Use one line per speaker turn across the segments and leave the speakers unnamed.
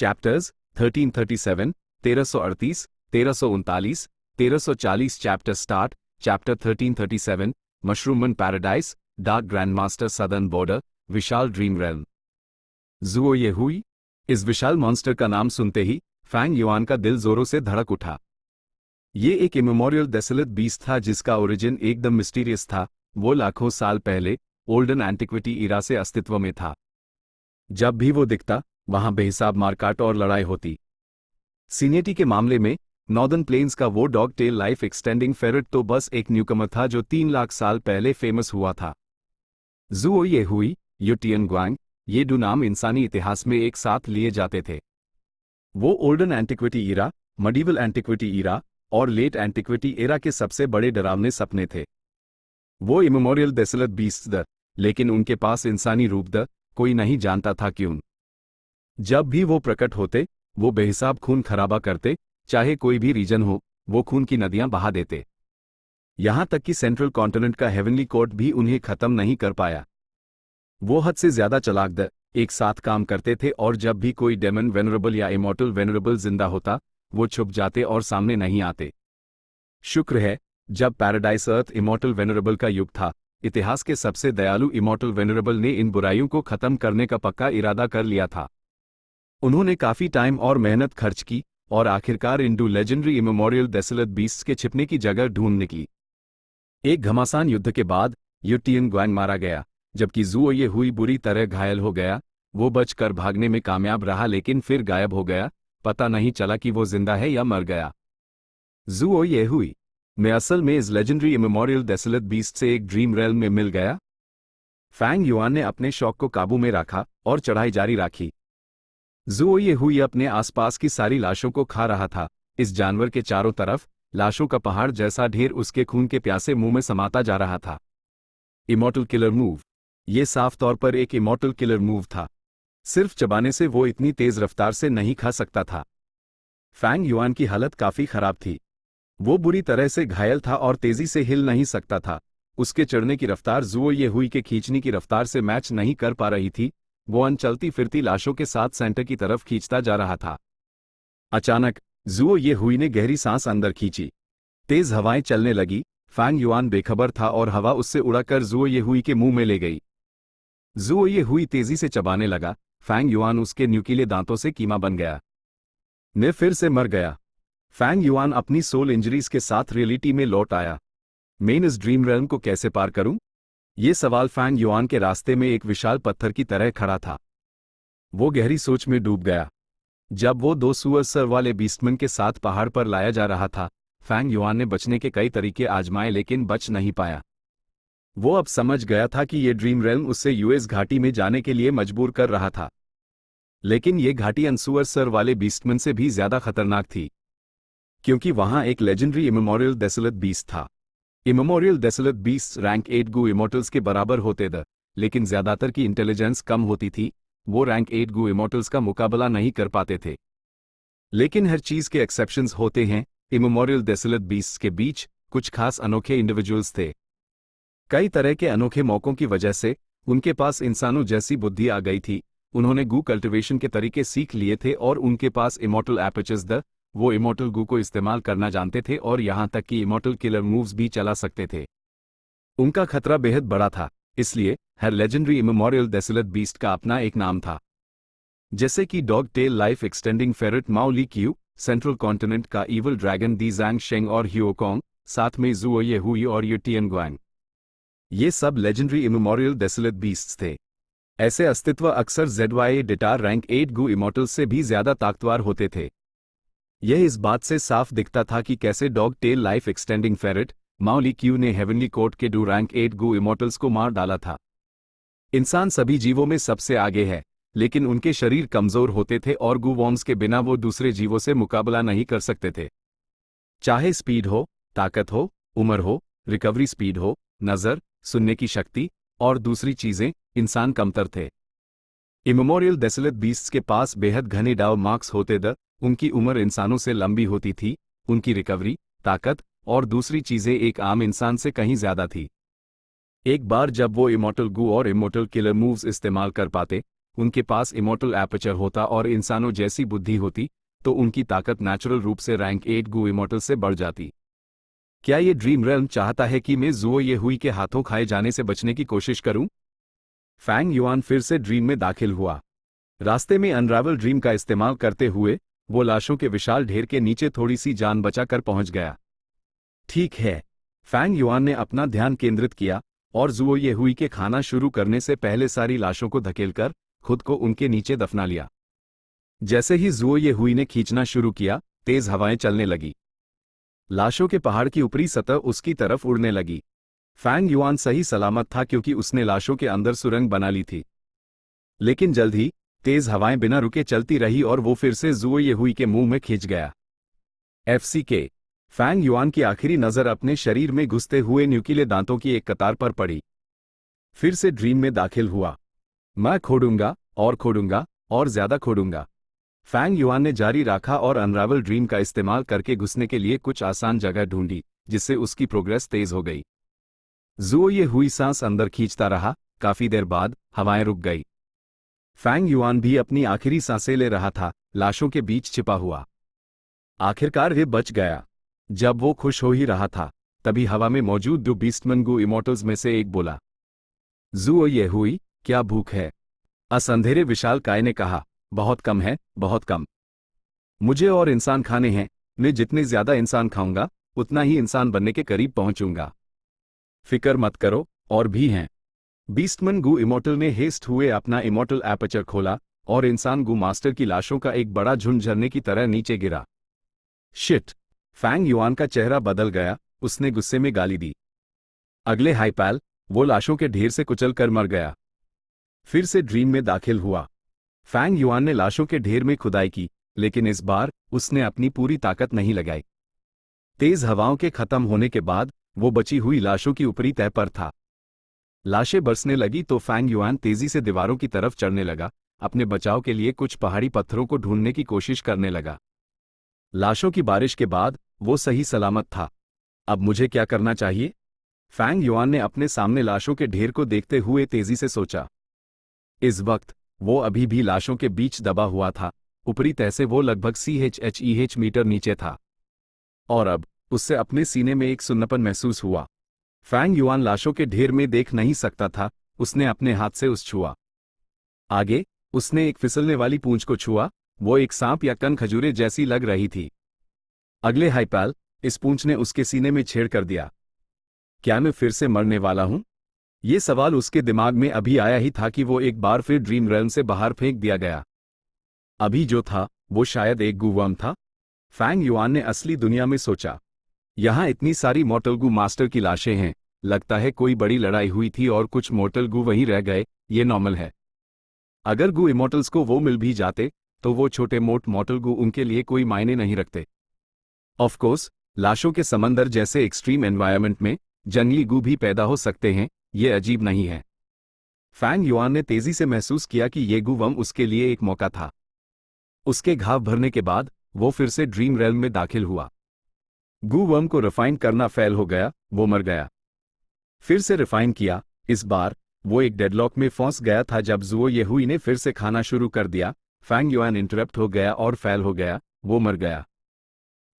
Chapters 1337, 1338, 1339, 1340 chapter start, chapter 1337, मशरूमन paradise, dark grandmaster southern border, विशाल dream realm. Zuo ये हुई। इस विशाल मॉन्स्टर का नाम सुनते ही फैंग युआन का दिल जोरों से धड़क उठा। ये एक इमेमोरियल डेसोलेट बीस्ट था जिसका ओरिजिन एकदम मिस्टीरियस था। वो लाखों साल पहले ओल्डन एंटिक्विटी इरा से अस्तित्व में था। जब भी वो दिखता वहां बेहिसाब मारकाट और लड़ाई होती। सीनियरिटी के मामले में नॉर्दर्न प्लेन्स का वो dog tell life extending ferrate तो बस एक न्यूकमर था जो 3 लाख साल पहले फेमस हुआ था। ज़ुओ ये हुई, यू टियनगुआंग, ये दो नाम इंसानी इतिहास में एक साथ लिए जाते थे। वो ओल्डन एंटिक्विटी इरा, मडीवल एंटिक्विटी इरा और लेट एंटिक्विटी एरा के सबसे बड़े डरावने सपने थे। वो इमेमोरियल डेसोलेट बीस्ट्स द, लेकिन उनके पास इंसानी रूप द, कोई नहीं जानता था क्यों। जब भी वो प्रकट होते वो बेहिसाब खून खराबा करते, चाहे कोई भी रीजन हो वो खून की नदियां बहा देते। यहां तक कि सेंट्रल कॉन्टिनेंट का हेवनली कोर्ट भी उन्हें खत्म नहीं कर पाया। वो हद से ज्यादा चालाक द, एक साथ काम करते थे और जब भी कोई डेमन वेनरेबल या इमॉर्टल वेनरेबल जिंदा होता वो छुप जाते और सामने नहीं आते। शुक्र है जब पैराडाइस अर्थ इमॉर्टल वेनरेबल का युग था, इतिहास के सबसे दयालु इमॉर्टल वेनरेबल ने इन बुराइयों को खत्म करने का पक्का इरादा कर लिया था। उन्होंने काफी टाइम और मेहनत खर्च की और आखिरकार इन दो लेजेंडरी इमेमोरियल डेसोलेट बीस्ट्स के छिपने की जगह ढूंढ निकली। एक घमासान युद्ध के बाद यू टियनगुआंग मारा गया, जबकि ज़ुओ ये हुई बुरी तरह घायल हो गया। वो बचकर भागने में कामयाब रहा लेकिन फिर गायब हो गया, पता नहीं चला कि वो जिंदा है या मर गया। ज़ुओ ये हुई मैं असल में इस लेजेंडरी इमेमोरियल डेसोलेट बीस्ट से एक ड्रीम रेल्म में मिल गया। फैंग युआन ने अपने शौक को काबू में रखा और चढ़ाई जारी रखी। ज़ुओ ये हुई अपने आसपास की सारी लाशों को खा रहा था। इस जानवर के चारों तरफ लाशों का पहाड़ जैसा ढेर उसके खून के प्यासे मुंह में समाता जा रहा था। Immortal killer move. ये साफ तौर पर एक इमॉर्टल किलर मूव था। सिर्फ चबाने से वो इतनी तेज रफ्तार से नहीं खा सकता था। फैंग युआन की हालत काफी खराब थी। वो बुरी तरह से घायल था और तेजी से हिल नहीं सकता था। उसके चढ़ने की रफ्तार ज़ुओ ये हुई के खींचने की रफ्तार से मैच नहीं कर पा रही थी। वो चलती फिरती लाशों के साथ सेंटर की तरफ खींचता जा रहा था। अचानक ज़ुओ ये हुई ने गहरी सांस अंदर खींची। तेज हवाएं चलने लगी। फैंग युआन बेखबर था और हवा उससे उड़ाकर ज़ुओ ये हुई के मुंह में ले गई। ज़ुओ ये हुई तेजी से चबाने लगा। फैंग युआन उसके न्यूकीले दांतों से कीमा बन गया। मैं फिर से मर गया। फैंग युआन अपनी सोल इंजरीज के साथ रियलिटी में लौट आया। मैं इस ड्रीम रेल्म को कैसे पार करूं? ये सवाल फैंग युआन के रास्ते में एक विशाल पत्थर की तरह खड़ा था। वो गहरी सोच में डूब गया। जब वो 2 सुअर सर वाले बीस्टमैन के साथ पहाड़ पर लाया जा रहा था, फैंग युआन ने बचने के कई तरीके आजमाए लेकिन बच नहीं पाया। वो अब समझ गया था कि ये ड्रीम रेल्म उससे यूएस घाटी में जाने के लिए मजबूर कर रहा था। लेकिन ये घाटी अनसुअर सर वाले बीस्टमैन से भी ज्यादा खतरनाक थी, क्योंकि वहां एक लेजेंडरी इमेमोरियल डेसोलेट बीस्ट था। इमेमोरियल डेसोलेट बीस्ट रैंक 8 गू इमॉर्टल्स के बराबर होते थे, लेकिन ज्यादातर की इंटेलिजेंस कम होती थी। वो रैंक 8 गू इमॉर्टल्स का मुकाबला नहीं कर पाते थे। लेकिन हर चीज के एक्सेप्शंस होते हैं। इमेमोरियल डेसोलेट बीस्ट के बीच कुछ खास अनोखे इंडिविजुअल्स थे। कई तरह के अनोखे मौकों की वजह से उनके पास इंसानों जैसी बुद्धि आ गई थी। उन्होंने गू कल्टिवेशन के तरीके सीख लिए थे और उनके पास इमॉर्टल एपर्चर्स द, वो इमॉर्टल गू को इस्तेमाल करना जानते थे और यहां तक कि इमॉर्टल किलर मूव्स भी चला सकते थे। उनका खतरा बेहद बड़ा था, इसलिए हर लेजेंडरी इमेमोरियल डेसोलेट बीस्ट का अपना एक नाम था। जैसे कि dog tell life extending ferrate माओ ली क्यू, सेंट्रल कॉन्टिनेंट का ईवल ड्रैगन दी जैंग शेंग और ह्यूकोंग, साथ में ज़ुओ ये हुई और यू टियनगुआंग। ये सब लेजेंडरी इमेमोरियल डेसोलेट बीस्ट्स थे। ऐसे अस्तित्व अक्सर ZYA डेटार रैंक 8 गू इमॉर्टल से भी ज्यादा ताकतवर होते थे। यह इस बात से साफ दिखता था कि कैसे dog tell life extending ferrate माओ ली क्यू ने हेवनली कोर्ट के 2 रैंक 8 गू इमॉर्टल्स को मार डाला था। इंसान सभी जीवों में सबसे आगे है, लेकिन उनके शरीर कमजोर होते थे और गू वॉर्म्स के बिना वो दूसरे जीवों से मुकाबला नहीं कर सकते थे। चाहे स्पीड हो, ताकत हो, उम्र हो, रिकवरी स्पीड हो, नजर, सुनने की शक्ति और दूसरी चीजें, इंसान कमतर थे। इमेमोरियल डेसोलेट बीस्ट्स के पास बेहद घने डाव मार्क्स होते थे। उनकी उम्र इंसानों से लंबी होती थी। उनकी रिकवरी, ताकत और दूसरी चीजें एक आम इंसान से कहीं ज्यादा थी। एक बार जब वो इमॉर्टल गू और इमॉर्टल किलर मूव्स इस्तेमाल कर पाते, उनके पास इमोर्टल एपर्चर होता और इंसानों जैसी बुद्धि होती तो उनकी ताकत नेचुरल रूप से रैंक 8 गु इमोर्टल से बढ़ जाती। क्या ये ड्रीम रेल्म चाहता है कि मैं ज़ुओ ये हुई के हाथों खाए जाने से बचने की कोशिश करूं? फैंग युआन फिर से ड्रीम में दाखिल हुआ। रास्ते में अनरावल ड्रीम का इस्तेमाल करते हुए वो लाशों के विशाल ढेर के नीचे थोड़ी सी जान बचाकर पहुंच गया। ठीक है, फैंग युआन ने अपना ध्यान केंद्रित किया और ज़ुओ ये हुई के खाना शुरू करने से पहले सारी लाशों को धकेलकर खुद को उनके नीचे दफना लिया। जैसे ही ज़ुओ ये हुई ने खींचना शुरू किया, तेज हवाएं चलने लगी। लाशों के पहाड़ की ऊपरी सतह उसकी तरफ उड़ने लगी। फैंग युआन सही सलामत था क्योंकि उसने लाशों के अंदर सुरंग बना ली थी। लेकिन जल्द ही तेज हवाएं बिना रुके चलती रही और वो फिर से ज़ुओ ये हुई के मुंह में खींच गया। FCK फैंग युआन की आखिरी नजर अपने शरीर में घुसते हुए न्यूकीले दांतों की एक कतार पर पड़ी। फिर से ड्रीम में दाखिल हुआ। मैं खोदूंगा और ज्यादा खोदूंगा। फैंग युआन ने जारी रखा और अनरावल ड्रीम का इस्तेमाल करके घुसने के लिए कुछ आसान जगह ढूंढी, जिससे उसकी प्रोग्रेस तेज हो गई। ज़ुओ ये हुई सांस अंदर खींचता रहा। काफी देर बाद हवाएं रुक गई। फैंग युआन भी अपनी आखिरी सांसें ले रहा था, लाशों के बीच छिपा हुआ। आखिरकार वे बच गया। जब वो खुश हो ही रहा था, तभी हवा में मौजूद दो बीस्टमैन गु इमोर्टल्स में से एक बोला, ज़ुओ ये हुई, क्या भूख है? असंधेरे विशाल काय ने कहा, बहुत कम है, बहुत कम। मुझे और इंसान खाने हैं। मैं जितने ज्यादा इंसान खाऊंगा उतना ही इंसान बनने के करीब पहुंचूंगा। फिक्र मत करो, और भी हैं। बीस्टमैन गु इमोर्टल ने हेस्ट हुए अपना इमोर्टल एपर्चर खोला और इंसान गु मास्टर की लाशों का एक बड़ा झुंड झरने की तरह नीचे गिरा। शिट! फैंग युआन का चेहरा बदल गया। उसने गुस्से में गाली दी। अगले हाइपैल वो लाशों के ढेर से कुचल कर मर गया। फिर से ड्रीम में दाखिल हुआ। फैंग युआन ने लाशों के ढेर में खुदाई की, लेकिन इस बार उसने अपनी पूरी ताकत नहीं लगाई। तेज हवाओं के खत्म होने के बाद वो बची हुई लाशों की ऊपरी तह पर था। लाशें बरसने लगी तो फैंग युआन तेजी से दीवारों की तरफ चढ़ने लगा, अपने बचाव के लिए कुछ पहाड़ी पत्थरों को ढूंढने की कोशिश करने लगा। लाशों की बारिश के बाद वो सही सलामत था। अब मुझे क्या करना चाहिए? फैंग युआन ने अपने सामने लाशों के ढेर को देखते हुए तेजी से सोचा। इस वक्त वो अभी भी लाशों के बीच दबा हुआ था। ऊपरी तह से वो लगभग CHEH मीटर नीचे था और अब उससे अपने सीने में एक सुन्नपन महसूस हुआ। फैंग युआन लाशों के ढेर में देख नहीं सकता था। उसने अपने हाथ से उस छुआ। आगे उसने एक फिसलने वाली पूंछ को छुआ। वो एक सांप या कन खजूरे जैसी लग रही थी। अगले हाइपैल इस पूंछ ने उसके सीने में छेड़ कर दिया। क्या मैं फिर से मरने वाला हूं? ये सवाल उसके दिमाग में अभी आया ही था कि वो एक बार फिर ड्रीम रेल्म से बाहर फेंक दिया गया। अभी जो था वो शायद एक गुवर्म था। फैंग युआन ने असली दुनिया में सोचा। यहां इतनी सारी मॉर्टल गु मास्टर की लाशें हैं। लगता है कोई बड़ी लड़ाई हुई थी और कुछ मॉर्टल गु वहीं रह गए। ये नॉर्मल है। अगर गु इमोर्टल्स को वो मिल भी जाते तो वो छोटे मोट मॉर्टल गु उनके लिए कोई मायने नहीं रखते। ऑफ कोर्स, लाशों के समंदर जैसे एक्सट्रीम एनवायरनमेंट में जंगली गु भी पैदा हो सकते हैं। ये अजीब नहीं है। फैंग युआन ने तेजी से महसूस किया कि ये गुवर्म उसके लिए एक मौका था। उसके घाव भरने के बाद वो फिर से ड्रीम रेल्म में दाखिल हुआ। गुवर्म को रिफाइन करना फेल हो गया। वो मर गया। फिर से रिफाइन किया। इस बार वो एक डेडलॉक में फंस गया था। जब ज़ुओ ये हुई ने फिर से खाना शुरू कर दिया, फैंग युआन इंटरप्ट हो गया और फेल हो गया। वो मर गया।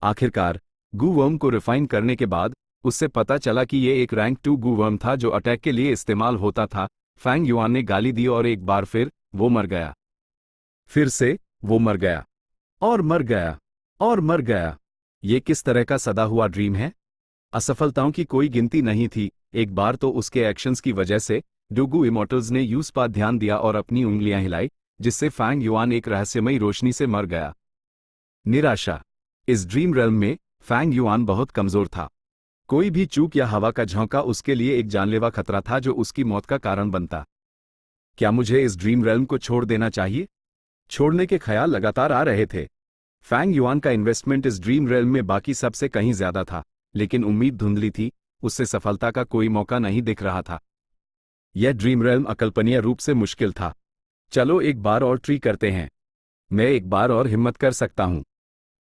आखिरकार गुवर्म को रिफाइन करने के बाद उससे पता चला कि ये एक रैंक 2 गुवर्म था जो अटैक के लिए इस्तेमाल होता था। फैंग युआन ने गाली दी और एक बार फिर वो मर गया। फिर से वो मर गया और मर गया और मर गया। ये किस तरह का सदा हुआ ड्रीम है? असफलताओं की कोई गिनती नहीं थी। एक बार तो उसके एक्शंस की वजह से डुगु इमोर्टल्स ने यूस पर ध्यान दिया और अपनी उंगलियां हिलाई, जिससे फैंग युआन एक रहस्यमयी रोशनी से मर गया। निराशा। इस ड्रीम रेल्म में फैंग युआन बहुत कमजोर था। कोई भी चूक या हवा का झोंका उसके लिए एक जानलेवा खतरा था जो उसकी मौत का कारण बनता। क्या मुझे इस ड्रीम रेल्म को छोड़ देना चाहिए? छोड़ने के ख्याल लगातार आ रहे थे। फैंग युआन का इन्वेस्टमेंट इस ड्रीम रेल्म में बाकी सबसे कहीं ज्यादा था, लेकिन उम्मीद धुंधली थी। उससे सफलता का कोई मौका नहीं दिख रहा था। यह ड्रीम रेल्म अकल्पनीय रूप से मुश्किल था। चलो एक बार और ट्री करते हैं। मैं एक बार और हिम्मत कर सकता हूं।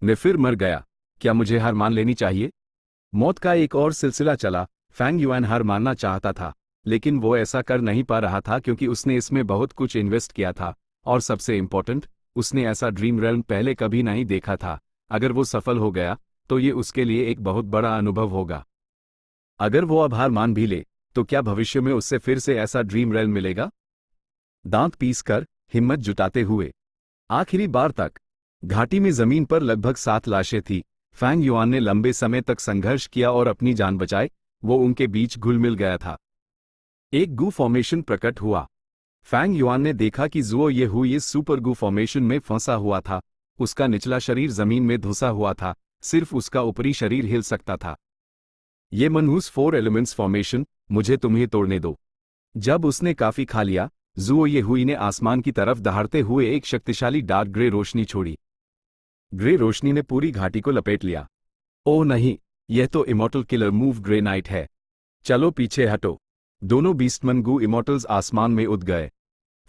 मैं फिर मर गया। क्या मुझे हार मान लेनी चाहिए? मौत का एक और सिलसिला चला। फैंग युआन हार मानना चाहता था, लेकिन वो ऐसा कर नहीं पा रहा था क्योंकि उसने इसमें बहुत कुछ इन्वेस्ट किया था और सबसे इम्पोर्टेंट, उसने ऐसा ड्रीम रेल्म पहले कभी नहीं देखा था। अगर वो सफल हो गया तो ये उसके लिए एक बहुत बड़ा अनुभव होगा। अगर वो अब हार मान भी ले तो क्या भविष्य में उससे फिर से ऐसा ड्रीम रेल्म मिलेगा? दांत पीसकर हिम्मत जुटाते हुए आखिरी बार तक घाटी में जमीन पर लगभग 7 लाशें थी। फैंग युआन ने लंबे समय तक संघर्ष किया और अपनी जान बचाई। वो उनके बीच घुल मिल गया था। एक गू फॉर्मेशन प्रकट हुआ। फैंग युआन ने देखा कि जुओ ये हुई इस सुपर गू फॉर्मेशन में फंसा हुआ था। उसका निचला शरीर जमीन में धुसा हुआ था, सिर्फ उसका ऊपरी शरीर हिल सकता था। ये मनहूस 4 एलिमेंट्स फॉर्मेशन, मुझे तुम्हें तोड़ने दो। जब उसने काफी खा लिया, जुओ ये हुई ने आसमान की तरफ दहाड़ते हुए एक शक्तिशाली डार्क ग्रे रोशनी छोड़ी। ग्रे रोशनी ने पूरी घाटी को लपेट लिया। ओह नहीं, यह तो immortal killer move grey night है। चलो पीछे हटो। दोनों बीस्टमन गू इमॉर्टल्स आसमान में उड़ गए।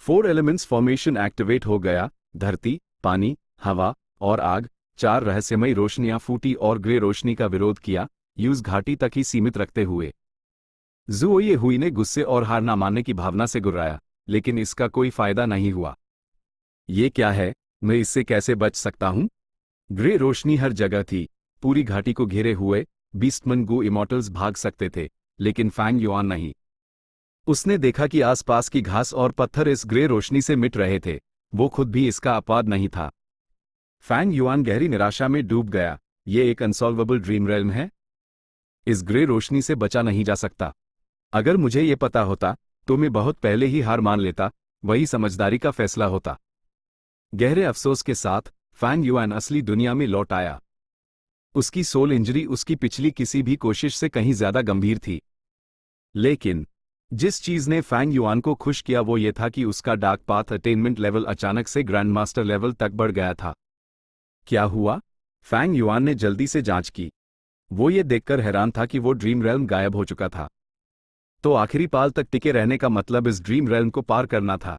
4 एलिमेंट्स फॉर्मेशन एक्टिवेट हो गया। धरती, पानी, हवा और आग, 4 रहस्यमयी रोशनियां फूटी और ग्रे रोशनी का विरोध किया, यूज घाटी तक ही सीमित रखते हुए। जुओ ये हुई ने गुस्से और हार ना मानने की भावना से गुर्राया, लेकिन इसका कोई फायदा नहीं हुआ। ये क्या है? मैं इससे कैसे बच सकता हूं? ग्रे रोशनी हर जगह थी, पूरी घाटी को घेरे हुए। बीस्टमन गू इमॉर्टल्स भाग सकते थे, लेकिन फैंग युआन नहीं। उसने देखा कि आसपास की घास और पत्थर इस ग्रे रोशनी से मिट रहे थे। वो खुद भी इसका अपवाद नहीं था। फैंग युआन गहरी निराशा में डूब गया। ये एक अनसॉल्वेबल ड्रीम रेल्म है। इस ग्रे रोशनी से बचा नहीं जा सकता। अगर मुझे ये पता होता तो मैं बहुत पहले ही हार मान लेता। वही समझदारी का फैसला होता। गहरे अफसोस के साथ फैंग युआन असली दुनिया में लौट आया। उसकी सोल इंजरी उसकी पिछली किसी भी कोशिश से कहीं ज्यादा गंभीर थी। लेकिन जिस चीज ने फैंग युआन को खुश किया वो ये था कि उसका डार्क पाथ अटेनमेंट लेवल अचानक से ग्रैंड मास्टर लेवल तक बढ़ गया था। क्या हुआ? फैंग युआन ने जल्दी से जांच की। वो ये देखकर हैरान था कि वो ड्रीम रेल्म गायब हो चुका था। तो आखिरी पाल तक टिके रहने का मतलब इस ड्रीम रेल्म को पार करना था।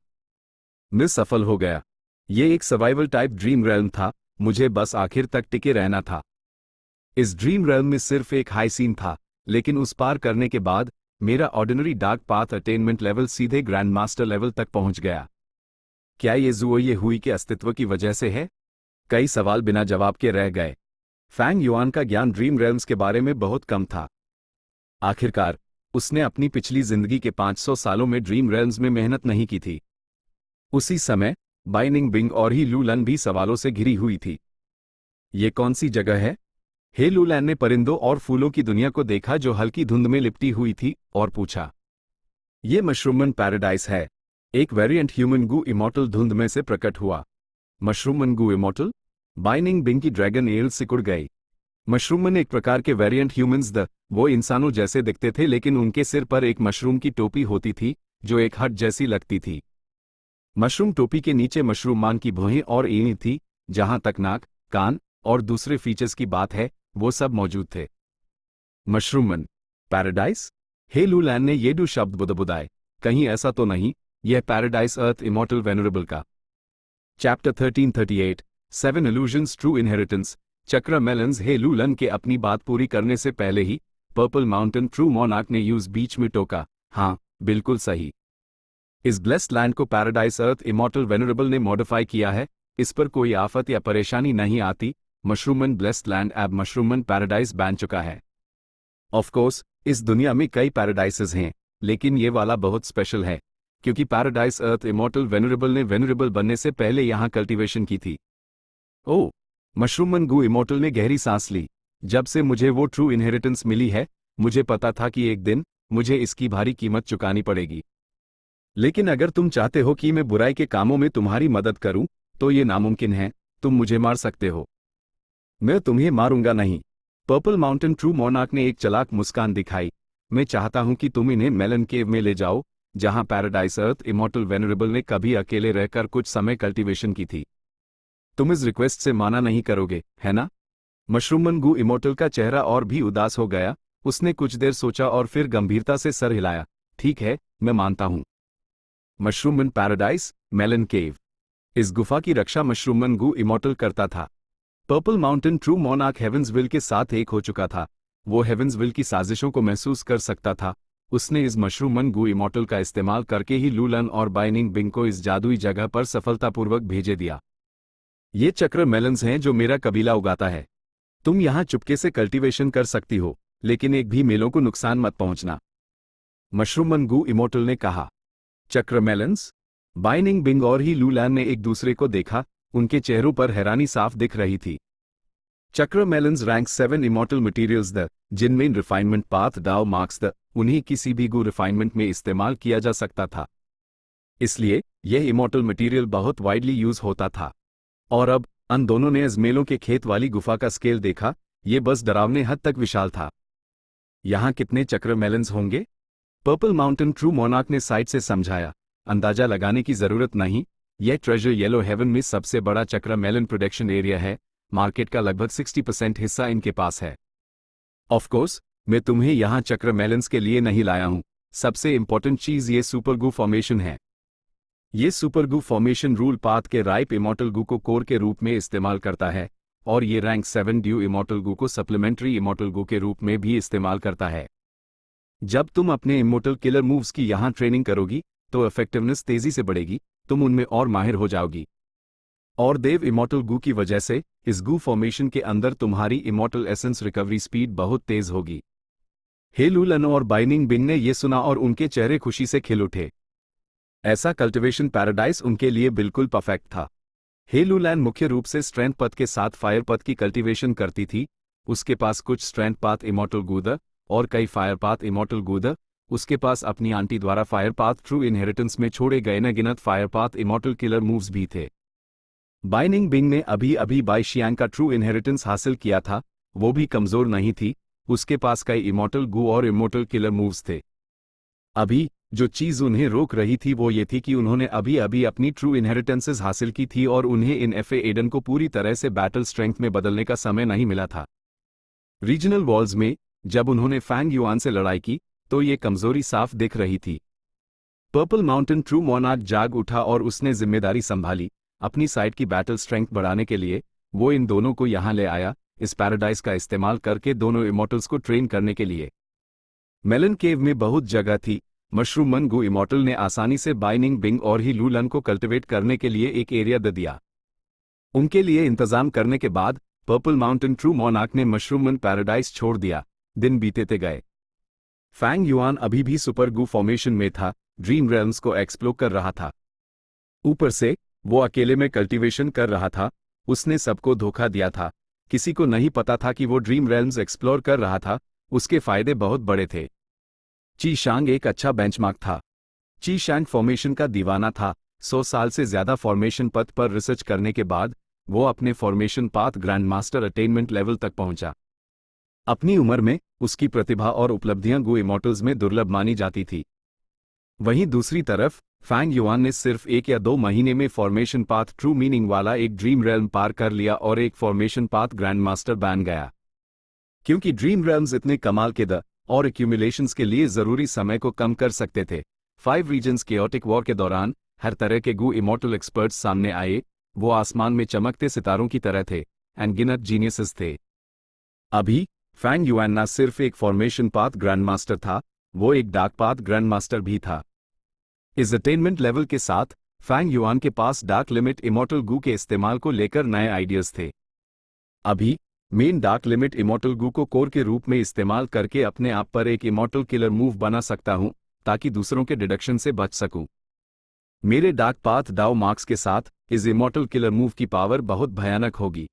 मैं सफल हो गया। ये एक सर्वाइवल टाइप ड्रीम रेल्म था, मुझे बस आखिर तक टिके रहना था। इस ड्रीम रेल्म में सिर्फ एक हाई सीन था, लेकिन उस पार करने के बाद मेरा ordinary dark path attainment level सीधे ग्रैंड मास्टर लेवल तक पहुंच गया। क्या ये जुओ ये हुई के अस्तित्व की वजह से है? कई सवाल बिना जवाब के रह गए। फैंग युआन का ज्ञान ड्रीम रेल्म्स के बारे में बहुत कम था। आखिरकार उसने अपनी पिछली जिंदगी के 500 सालों में ड्रीम रेल्म्स में मेहनत नहीं की थी। उसी समय बाइनिंग बिंग और ही लूलन भी सवालों से घिरी हुई थी। ये कौन सी जगह है? हे लूलैन ने परिंदों और फूलों की दुनिया को देखा जो हल्की धुंध में लिपटी हुई थी, और पूछा। ये मशरूमन पैराडाइस है। एक वेरिएंट ह्यूमन गू इमॉर्टल धुंध में से प्रकट हुआ। मशरूमन गू इमॉर्टल? बाइनिंग बिंग की ड्रैगन एल सिकुड़ गई। मशरूमन एक प्रकार के वेरिएंट ह्यूमंस वो इंसानों जैसे दिखते थे, लेकिन उनके सिर पर एक मशरूम की टोपी होती थी जो एक हट जैसी लगती थी। मशरूम टोपी के नीचे मशरूम मान की भौहें और एड़ी थी। जहां तक नाक, कान और दूसरे फीचर्स की बात है, वो सब मौजूद थे। मशरूमन पैराडाइस? हे लूलैन ने ये दो शब्द बुदबुदाए। कहीं ऐसा तो नहीं, यह पैराडाइस अर्थ इमॉर्टल वेनरेबल का। Chapter 1338 7 illusions true inheritance. चक्र मेलन्स। हे लूलन के अपनी बात पूरी करने से पहले ही पर्पल माउंटेन ट्रू मोनार्क ने यूज बीच में टोका। हाँ, बिल्कुल सही। इस ब्लेस्ड लैंड को पैराडाइस अर्थ इमॉर्टल वेनरेबल ने मॉडिफाई किया है। इस पर कोई आफत या परेशानी नहीं आती। मशरूमन ब्लेस्ड लैंड अब मशरूमन पैराडाइस बन चुका है। ऑफ कोर्स इस दुनिया में कई पैराडाइसेस हैं, लेकिन ये वाला बहुत स्पेशल है, क्योंकि पैराडाइस अर्थ इमॉर्टल वेनरेबल ने वेनरेबल बनने से पहले यहाँ कल्टीवेशन की थी। ओह! मशरूमन गू इमॉर्टल ने गहरी सांस ली। जब से मुझे वो ट्रू इनहेरिटेंस मिली है, मुझे पता था कि एक दिन मुझे इसकी भारी कीमत चुकानी पड़ेगी। लेकिन अगर तुम चाहते हो कि मैं बुराई के कामों में तुम्हारी मदद करूं, तो ये नामुमकिन है। तुम मुझे मार सकते हो। मैं तुम्हें मारूंगा नहीं। पर्पल माउंटेन ट्रू मोनार्क ने एक चालाक मुस्कान दिखाई। मैं चाहता हूं कि तुम इन्हें मेलन केव में ले जाओ, जहां पैराडाइस अर्थ इमॉर्टल वेनरेबल ने कभी अकेले रहकर कुछ समय कल्टीवेशन की थी। तुम इस रिक्वेस्ट से माना नहीं करोगे, है ना? मशरूमन गू इमॉर्टल का चेहरा और भी उदास हो गया। उसने कुछ देर सोचा और फिर गंभीरता से सर हिलाया। ठीक है, मैं मानता हूं। मशरूमन पैराडाइस, मेलन केव। इस गुफा की रक्षा मशरूमन गू इमॉर्टल करता था। पर्पल माउंटेन ट्रू मोनार्क हेवंसविल के साथ एक हो चुका था। वो हेवंसविल की साजिशों को महसूस कर सकता था उसने इस मशरूमन गू इमोर्टल का इस्तेमाल करके ही लूलन और बाइनिंग बिंग को इस जादुई जगह पर सफलतापूर्वक भेजे दिया। ये चक्र मेलन्स हैं जो मेरा कबीला उगाता है। तुम यहाँ चुपके से कल्टीवेशन कर सकती हो, लेकिन एक भी मेलों को नुकसान मत पहुंचना, मशरूमन गू इमोर्टल ने कहा। चक्र मेलन्स? बाइनिंग बिंग और ही लूलैन ने एक दूसरे को देखा, उनके चेहरों पर हैरानी साफ दिख रही थी। चक्र melons rank 7 immortal materials the, जिनमें रिफाइनमेंट पाथ डाउ मार्क्स द, उन्हें किसी भी गू रिफाइनमेंट में इस्तेमाल किया जा सकता था। इसलिए यह इमोर्टल मटीरियल बहुत वाइडली यूज होता था। और अब अन दोनों ने अजमेलों के खेत वाली गुफा का स्केल देखा, ये बस डरावने हद तक विशाल था। यहाँ कितने चक्र मेलन्स होंगे? पर्पल माउंटेन ट्रू मोनार्क ने साइड से समझाया। अंदाजा लगाने की जरूरत नहीं, यह ट्रेजर येलो हेवन में सबसे बड़ा चक्र मेलन प्रोडक्शन एरिया है, मार्केट का लगभग 60% हिस्सा इनके पास है। ऑफ कोर्स, मैं तुम्हें यहाँ चक्र मेलन्स के लिए नहीं लाया हूँ, सबसे इंपॉर्टेंट चीज ये सुपरगू फॉर्मेशन है। ये सुपरगू फॉर्मेशन रूल पाथ के राइप इमोर्टल गू को कोर के रूप में इस्तेमाल करता है, और ये रैंक 7 ड्यू इमोर्टल गू को सप्लीमेंट्री इमोर्टल गू के रूप में भी इस्तेमाल करता है। जब तुम अपने इमोर्टल किलर मूव्स की यहाँ ट्रेनिंग करोगी तो इफेक्टिवनेस तेजी से बढ़ेगी, तुम उनमें और माहिर हो जाओगी। और देव इमोर्टल गू की वजह से इस गू फॉर्मेशन के अंदर तुम्हारी इमोर्टल एसेंस रिकवरी स्पीड बहुत तेज होगी। हे लूलन और बाइनिंग बिंग ने यह सुना और उनके चेहरे खुशी से खिल उठे। ऐसा कल्टिवेशन पैराडाइस उनके लिए बिल्कुल परफेक्ट था। हे लूलैन मुख्य रूप से स्ट्रेंथ पथ के साथ फायर पथ की कल्टीवेशन करती थी, उसके पास कुछ स्ट्रेंथ पाथ इमोर्टल गूदर और कई फायर पाथ इमोर्टल गूदर, उसके पास अपनी आंटी द्वारा फायर पाथ ट्रू इनहेरिटेंस में छोड़े गए नगिनत fire path immortal killer moves भी थे। बाइनिंग बिंग ने अभी अभी बाई शियांग का ट्रू इनहेरिटेंस हासिल किया था, वो भी कमजोर नहीं थी, उसके पास कई इमोर्टल गू और इमोर्टल किलर मूव्स थे। अभी जो चीज उन्हें रोक रही थी वो ये थी कि उन्होंने अभी अभी अपनी ट्रू इनहेरिटेंसेस हासिल की थी और उन्हें इन एफए एडन को पूरी तरह से बैटल स्ट्रेंथ में बदलने का समय नहीं मिला था। रीजनल वॉल्स में जब उन्होंने फैंग युआन से लड़ाई की तो ये कमजोरी साफ दिख रही थी। पर्पल माउंटेन ट्रू मोनार्क जाग उठा और उसने जिम्मेदारी संभाली, अपनी साइड की बैटल स्ट्रेंथ बढ़ाने के लिए वो इन दोनों को यहां ले आया, इस पैराडाइज का इस्तेमाल करके दोनों इमोर्टल्स को ट्रेन करने के लिए। मेलन केव में बहुत जगह थी, मशरूमन गू इमोर्टल ने आसानी से बाइनिंग बिंग और ही लूलन को कल्टिवेट करने के लिए एक एरिया दे दिया। उनके लिए इंतजाम करने के बाद पर्पल माउंटेन ट्रू मोनार्क ने मशरूमन पैराडाइज छोड़ दिया। दिन बीतेते गए। फैंग युआन अभी भी सुपर गू फॉर्मेशन में था, ड्रीम रेल्म्स को एक्सप्लोर कर रहा था। ऊपर से वो अकेले में कल्टीवेशन कर रहा था, उसने सबको धोखा दिया था, किसी को नहीं पता था कि वो ड्रीम रेल्म्स एक्सप्लोर कर रहा था, उसके फायदे बहुत बड़े थे। ची शांग एक अच्छा बेंचमार्क था। ची शांग फॉर्मेशन का दीवाना था, 100 साल से ज्यादा फॉर्मेशन पथ पर रिसर्च करने के बाद वो अपने formation path grand master attainment level तक पहुंचा। अपनी उम्र में उसकी प्रतिभा और उपलब्धियां गू इमोर्टल्स में दुर्लभ मानी जाती थी। वहीं दूसरी तरफ फैंग युआन ने सिर्फ 1 या 2 महीने में फॉर्मेशन पाथ ट्रू मीनिंग वाला एक ड्रीम रेल्म पार कर लिया और एक फॉर्मेशन पाथ ग्रैंड मास्टर बन गया। क्योंकि ड्रीम रेल्म्स इतने कमाल के द और एक्यूमुलेशंस के लिए जरूरी समय को कम कर सकते थे। 5 रीजन्स केओटिक वॉर के दौरान हर तरह के गू इमोर्टल एक्सपर्ट्स सामने आए, वो आसमान में चमकते सितारों की तरह थे, अनगिनत जीनियसेस थे। अभी फैंग युआन ना सिर्फ एक फॉर्मेशन पाथ ग्रैंड मास्टर था, वो एक डार्क पाथ ग्रैंड मास्टर भी था। इस अटेनमेंट लेवल के साथ फैंग युआन के पास डार्क लिमिट इमोर्टल गू के इस्तेमाल को लेकर नए आइडियाज थे। अभी मेन डार्क लिमिट इमोर्टल गू को कोर के रूप में इस्तेमाल करके अपने आप पर एक इमोर्टल किलर मूव बना सकता हूं, ताकि दूसरों के डिडक्शन से बच सकूं। मेरे डार्क पाथ डाउ मार्क्स के साथ इस इमोर्टल किलर मूव की पावर बहुत भयानक होगी।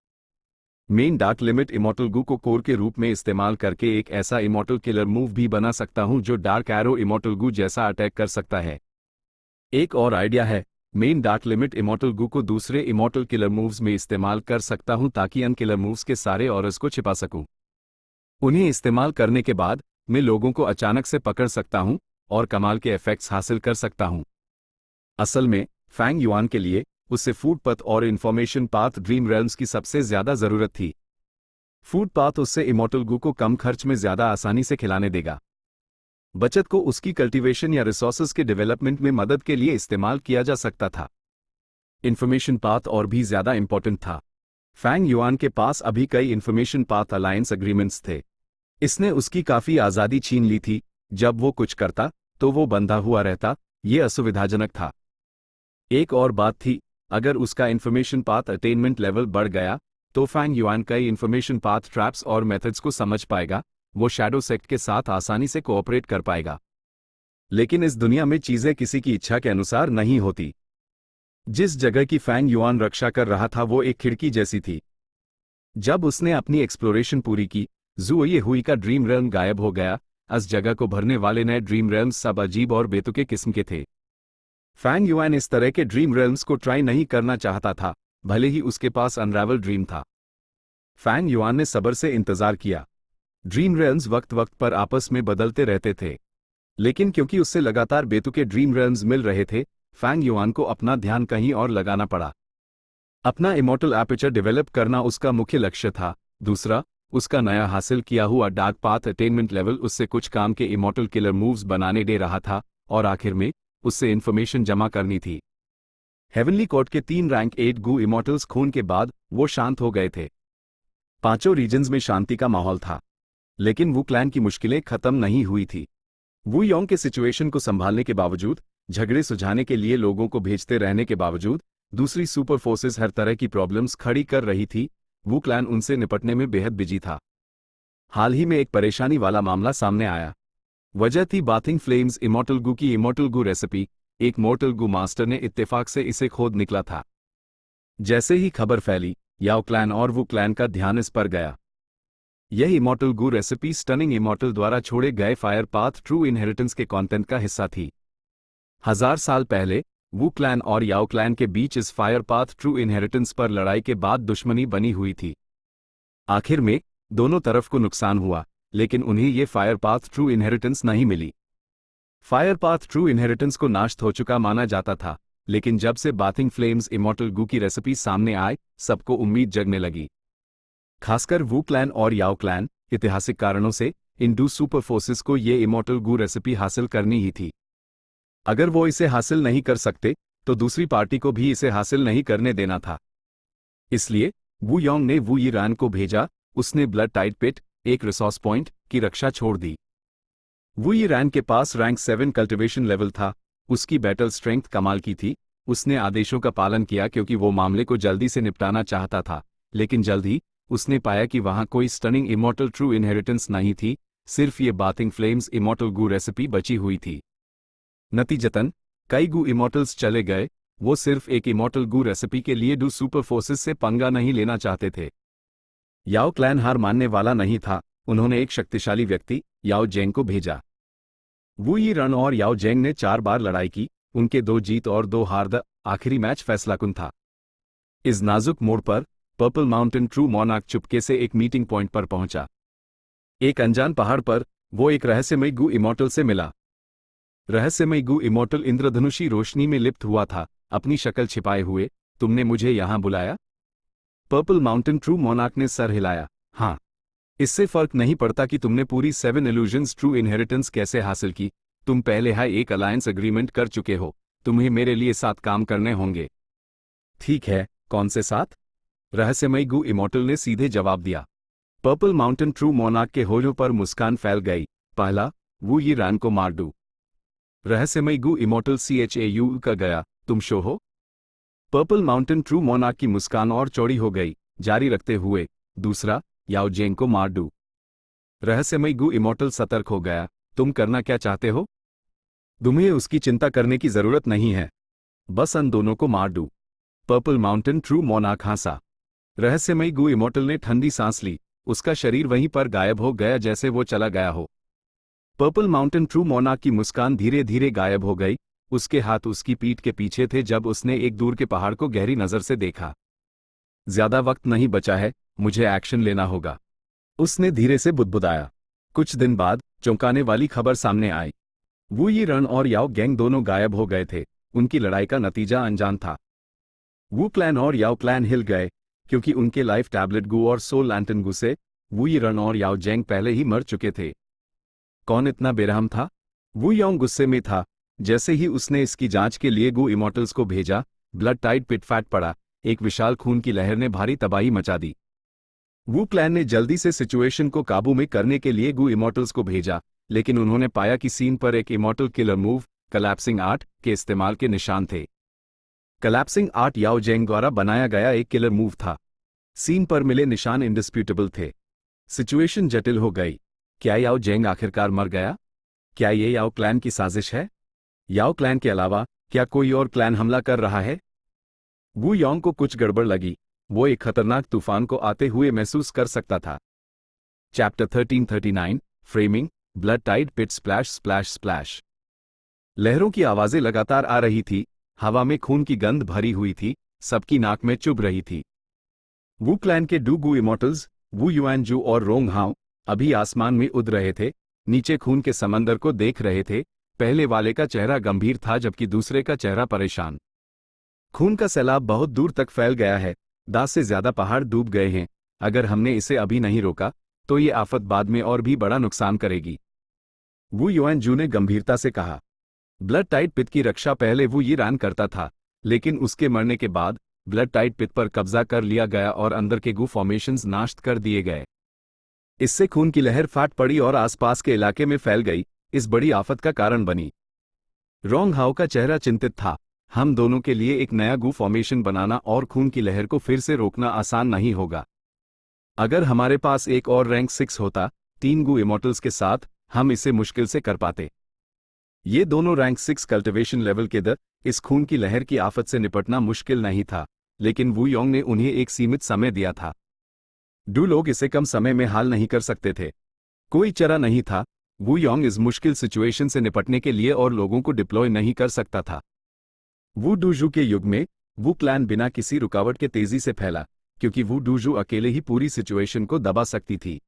मेन डार्क लिमिट इमोर्टल गू को कोर के रूप में इस्तेमाल करके एक ऐसा इमोर्टल किलर मूव भी बना सकता हूं जो डार्क एरो इमोर्टल गू जैसा अटैक कर सकता है। एक और आइडिया है, मेन डार्क लिमिट इमोर्टल गू को दूसरे इमोर्टल किलर मूव्स में इस्तेमाल कर सकता हूं ताकि अन किलर मूव्स के सारे ऑरर्स को छिपा सकूं। उन्हें इस्तेमाल करने के बाद मैं लोगों को अचानक से पकड़ सकता हूं और कमाल के इफेक्ट्स हासिल कर सकता हूं। असल में फैंग युआन के लिए उससे फूड पथ और इन्फॉर्मेशन पाथ ड्रीम रेल्म्स की सबसे ज्यादा जरूरत थी। फूड पाथ उससे इमोर्टल गू को कम खर्च में ज्यादा आसानी से खिलाने देगा। बचत को उसकी कल्टीवेशन या रिसोर्सेज के डेवलपमेंट में मदद के लिए इस्तेमाल किया जा सकता था। इन्फॉर्मेशन पाथ और भी ज्यादा इंपॉर्टेंट था। फैंग युआन के पास अभी कई इन्फॉर्मेशन पाथ अलायंस एग्रीमेंट्स थे। इसने उसकी काफी आजादी छीन ली थी, जब वो कुछ करता तो वो बंधा हुआ रहता, ये असुविधाजनक था। एक और बात थी, अगर उसका इंफॉर्मेशन पाथ अटेनमेंट लेवल बढ़ गया तो फैंग युआन कई इंफॉर्मेशन पाथ ट्रैप्स और मेथड्स को समझ पाएगा, वो शैडो सेक्ट के साथ आसानी से कोऑपरेट कर पाएगा। लेकिन इस दुनिया में चीजें किसी की इच्छा के अनुसार नहीं होती। जिस जगह की फैंग युआन रक्षा कर रहा था वो एक खिड़की जैसी थी। जब उसने अपनी एक्सप्लोरेशन पूरी की, ज़ुओ ये हुई का ड्रीम रेल्म गायब हो गया। इस जगह को भरने वाले नए ड्रीम रेल्म्स सब अजीब और बेतुके किस्म के थे। फैंग युआन इस तरह के ड्रीम रेल्म्स को ट्राई नहीं करना चाहता था, भले ही उसके पास अनरावल ड्रीम था। फैंग युआन ने सब्र से इंतजार किया। ड्रीम रेल्म्स वक्त वक्त पर आपस में बदलते रहते थे, लेकिन क्योंकि उससे लगातार बेतुके ड्रीम रेल्म्स मिल रहे थे, फैंग युआन को अपना ध्यान कहीं और लगाना पड़ा। अपना इमॉर्टल एपर्चर डेवलप करना उसका मुख्य लक्ष्य था। दूसरा, उसका नया हासिल किया हुआ डार्क पाथ अटेनमेंट लेवल उससे कुछ काम के इमॉर्टल किलर मूव्स बनाने दे रहा था, और आखिर में उससे इन्फॉर्मेशन जमा करनी थी। हेवनली कोर्ट के 3 रैंक 8 गू इमॉर्टल्स खून के बाद वो शांत हो गए थे। पांचों रीजन्स में शांति का माहौल था, लेकिन वू क्लैन की मुश्किलें खत्म नहीं हुई थी। वू योंग के सिचुएशन को संभालने के बावजूद, झगड़े सुलझाने के लिए लोगों को भेजते रहने के बावजूद, दूसरी सुपर फोर्सेस हर तरह की प्रॉब्लम्स खड़ी कर रही थी, वू क्लैन उनसे निपटने में बेहद बिजी था। हाल ही में एक परेशानी वाला मामला सामने आया। वजह थी बाथिंग फ्लेम्स इमॉर्टल गू की इमॉर्टल गू रेसिपी। एक मॉर्टल गू मास्टर ने इत्तेफाक से इसे खोद निकला था। जैसे ही खबर फैली, याओ क्लैन और वू क्लैन का ध्यान इस पर गया। यह इमॉर्टल गू रेसिपी स्टनिंग इमॉर्टल द्वारा छोड़े गए फायर पाथ ट्रू इनहेरिटेंस के कंटेंट का हिस्सा थी। 1000 साल पहले वू क्लैन और याओ क्लैन के बीच इस फायर पाथ ट्रू इनहेरिटेंस पर लड़ाई के बाद दुश्मनी बनी हुई थी। आखिर में दोनों तरफ को नुकसान हुआ, लेकिन उन्हें ये फायर पाथ ट्रू इनहेरिटेंस नहीं मिली। फायर पाथ ट्रू इनहेरिटेंस को नाश हो चुका माना जाता था, लेकिन जब से बाथिंग फ्लेम्स इमॉर्टल गू की रेसिपी सामने आए, सबको उम्मीद जगने लगी। खासकर वू क्लैन और याओ क्लैन, ऐतिहासिक कारणों से इन दो सुपर फोर्सेस को ये इमॉर्टल गू रेसिपी हासिल करनी ही थी। अगर वो इसे हासिल नहीं कर सकते तो दूसरी पार्टी को भी इसे हासिल नहीं करने देना था। इसलिए वू योंग ने वू यीरान को भेजा। उसने ब्लड टाइड पिट, एक रिसोर्स पॉइंट, की रक्षा छोड़ दी। वू यीरान के पास रैंक 7 कल्टिवेशन लेवल था। उसकी बैटल स्ट्रेंथ कमाल की थी। उसने आदेशों का पालन किया क्योंकि वो मामले को जल्दी से निपटाना चाहता था, लेकिन जल्द ही उसने पाया कि वहां कोई स्टनिंग इमॉर्टल ट्रू इनहेरिटेंस नहीं थी, सिर्फ ये बाथिंग फ्लेम्स इमॉर्टल गू रेसिपी बची हुई थी। नतीजतन कई गू इमॉर्टल्स चले गए। वो सिर्फ एक इमॉर्टल गू रेसिपी के लिए दो सुपर फोर्सेस से पंगा नहीं लेना चाहते थे। याओ क्लैन हार मानने वाला नहीं था। उन्होंने एक शक्तिशाली व्यक्ति याओ जेंग को भेजा। वू यीरन और याओ जेंग ने 4 बार लड़ाई की। उनके 2 जीत और 2 हार। द आखिरी मैच फैसलाकुन था। इस नाजुक मोड़ पर पर्पल माउंटेन ट्रू मोनार्क चुपके से एक मीटिंग पॉइंट पर पहुंचा। एक अनजान पहाड़ पर वो एक रहस्यमयी गू इमॉर्टल से मिला। रहस्यमयी गू इमॉर्टल इंद्रधनुषी रोशनी में लिप्त हुआ था, अपनी शक्ल छिपाए हुए। तुमने मुझे यहां बुलाया? पर्पल माउंटेन ट्रू मोनार्क ने सर हिलाया। हाँ, इससे फर्क नहीं पड़ता कि तुमने पूरी 7 इल्यूजन्स ट्रू इनहेरिटेंस कैसे हासिल की। तुम पहले ही एक अलायंस एग्रीमेंट कर चुके हो। तुम्हें मेरे लिए 7 काम करने होंगे। ठीक है, कौन से 7? रहस्यमयी गू इमॉर्टल ने सीधे जवाब दिया। पर्पल माउंटेन ट्रू मोनार्क के होठों पर मुस्कान फैल गई। पहला, वू यीरान को मार दू। रहस्यमयी गू इमॉर्टल CHAU का गया, तुम शो हो? पर्पल माउंटेन ट्रू मोनार्क की मुस्कान और चौड़ी हो गई, जारी रखते हुए। दूसरा, याओ जेंग को मार दू। रहस्यमयी गू इमॉर्टल सतर्क हो गया, तुम करना क्या चाहते हो? तुम्हें उसकी चिंता करने की जरूरत नहीं है, बस उन दोनों को मार दू। पर्पल माउंटेन ट्रू मोनार्क हंसा। रहस्यमयी गू इमॉर्टल ने ठंडी सांस ली। उसका शरीर वहीं पर गायब हो गया जैसे वो चला गया हो। पर्पल माउंटेन ट्रू मोनार्क की मुस्कान धीरे धीरे गायब हो गई। उसके हाथ उसकी पीठ के पीछे थे जब उसने एक दूर के पहाड़ को गहरी नजर से देखा। ज्यादा वक्त नहीं बचा है, मुझे एक्शन लेना होगा, उसने धीरे से बुदबुदाया। कुछ दिन बाद चौंकाने वाली खबर सामने आई। वू यीरन और याओ गैंग दोनों गायब हो गए थे। उनकी लड़ाई का नतीजा अनजान था। वू क्लैन और याओ क्लैन हिल गए, क्योंकि उनके लाइफ टैबलेट गू और सोल लैंटन गू से वू यीरन और याओ जेंग पहले ही मर चुके थे। कौन इतना बेरहम था? वू योंग गुस्से में था। जैसे ही उसने इसकी जांच के लिए गू इमॉर्टल्स को भेजा, ब्लड टाइड पिट फैट पड़ा। एक विशाल खून की लहर ने भारी तबाही मचा दी। वू क्लैन ने जल्दी से सिचुएशन को काबू में करने के लिए गू इमॉर्टल्स को भेजा, लेकिन उन्होंने पाया कि सीन पर एक इमॉर्टल किलर मूव कलैप्सिंग आर्ट के इस्तेमाल के निशान थे। कलैप्सिंग आर्ट याओ जेंग द्वारा बनाया गया एक किलर मूव था। सीन पर मिले निशान इंडिस्प्यूटेबल थे। सिचुएशन जटिल हो गई। क्या याओ जेंग आखिरकार मर गया? क्या ये याओ क्लैन की साजिश है? याओ क्लैन के अलावा क्या कोई और क्लैन हमला कर रहा है? वू योंग को कुछ गड़बड़ लगी। वो एक खतरनाक तूफान को आते हुए महसूस कर सकता था। चैप्टर 1339 फ्रेमिंग ब्लड टाइड पिट स्प्लैश स्प्लैश स्प्लैश। लहरों की आवाजें लगातार आ रही थी। हवा में खून की गंध भरी हुई थी। सबकी नाक में चुभ रही थी। वू क्लैन के डू गू इमॉर्टल्स वू युआनजू और रोंग हाओ अभी आसमान में उड़ रहे थे, नीचे खून के समंदर को देख रहे थे। पहले वाले का चेहरा गंभीर था जबकि दूसरे का चेहरा परेशान। खून का सैलाब बहुत दूर तक फैल गया है। 10 से ज्यादा पहाड़ डूब गए हैं। अगर हमने इसे अभी नहीं रोका तो ये आफत बाद में और भी बड़ा नुकसान करेगी, वू युआनजू ने गंभीरता से कहा। ब्लड टाइड पिट की रक्षा पहले वू यीरान करता था, लेकिन उसके मरने के बाद ब्लड टाइड पिट पर कब्जा कर लिया गया और अंदर के गू फॉर्मेशंस नाश कर दिए गए। इससे खून की लहर फाट पड़ी और आसपास के इलाके में फैल गई, इस बड़ी आफत का कारण बनी। रोंग हाओ का चेहरा चिंतित था। हम दोनों के लिए एक नया गू फॉर्मेशन बनाना और खून की लहर को फिर से रोकना आसान नहीं होगा। अगर हमारे पास एक और रैंक 6 होता, 3 गू इमॉर्टल्स के साथ, हम इसे मुश्किल से कर पाते। ये दोनों रैंक 6 कल्टिवेशन लेवल के इस खून की लहर की आफत से निपटना मुश्किल नहीं था, लेकिन वू योंग ने उन्हें एक सीमित समय दिया था। डू लोग इसे कम समय में हाल नहीं कर सकते थे। कोई चारा नहीं था। वू योंग इस मुश्किल सिचुएशन से निपटने के लिए और लोगों को डिप्लॉय नहीं कर सकता था। वू डूजू के युग में वू क्लैन बिना किसी रुकावट के तेजी से फैला, क्योंकि वू डूजू अकेले ही पूरी सिचुएशन को दबा सकती थी।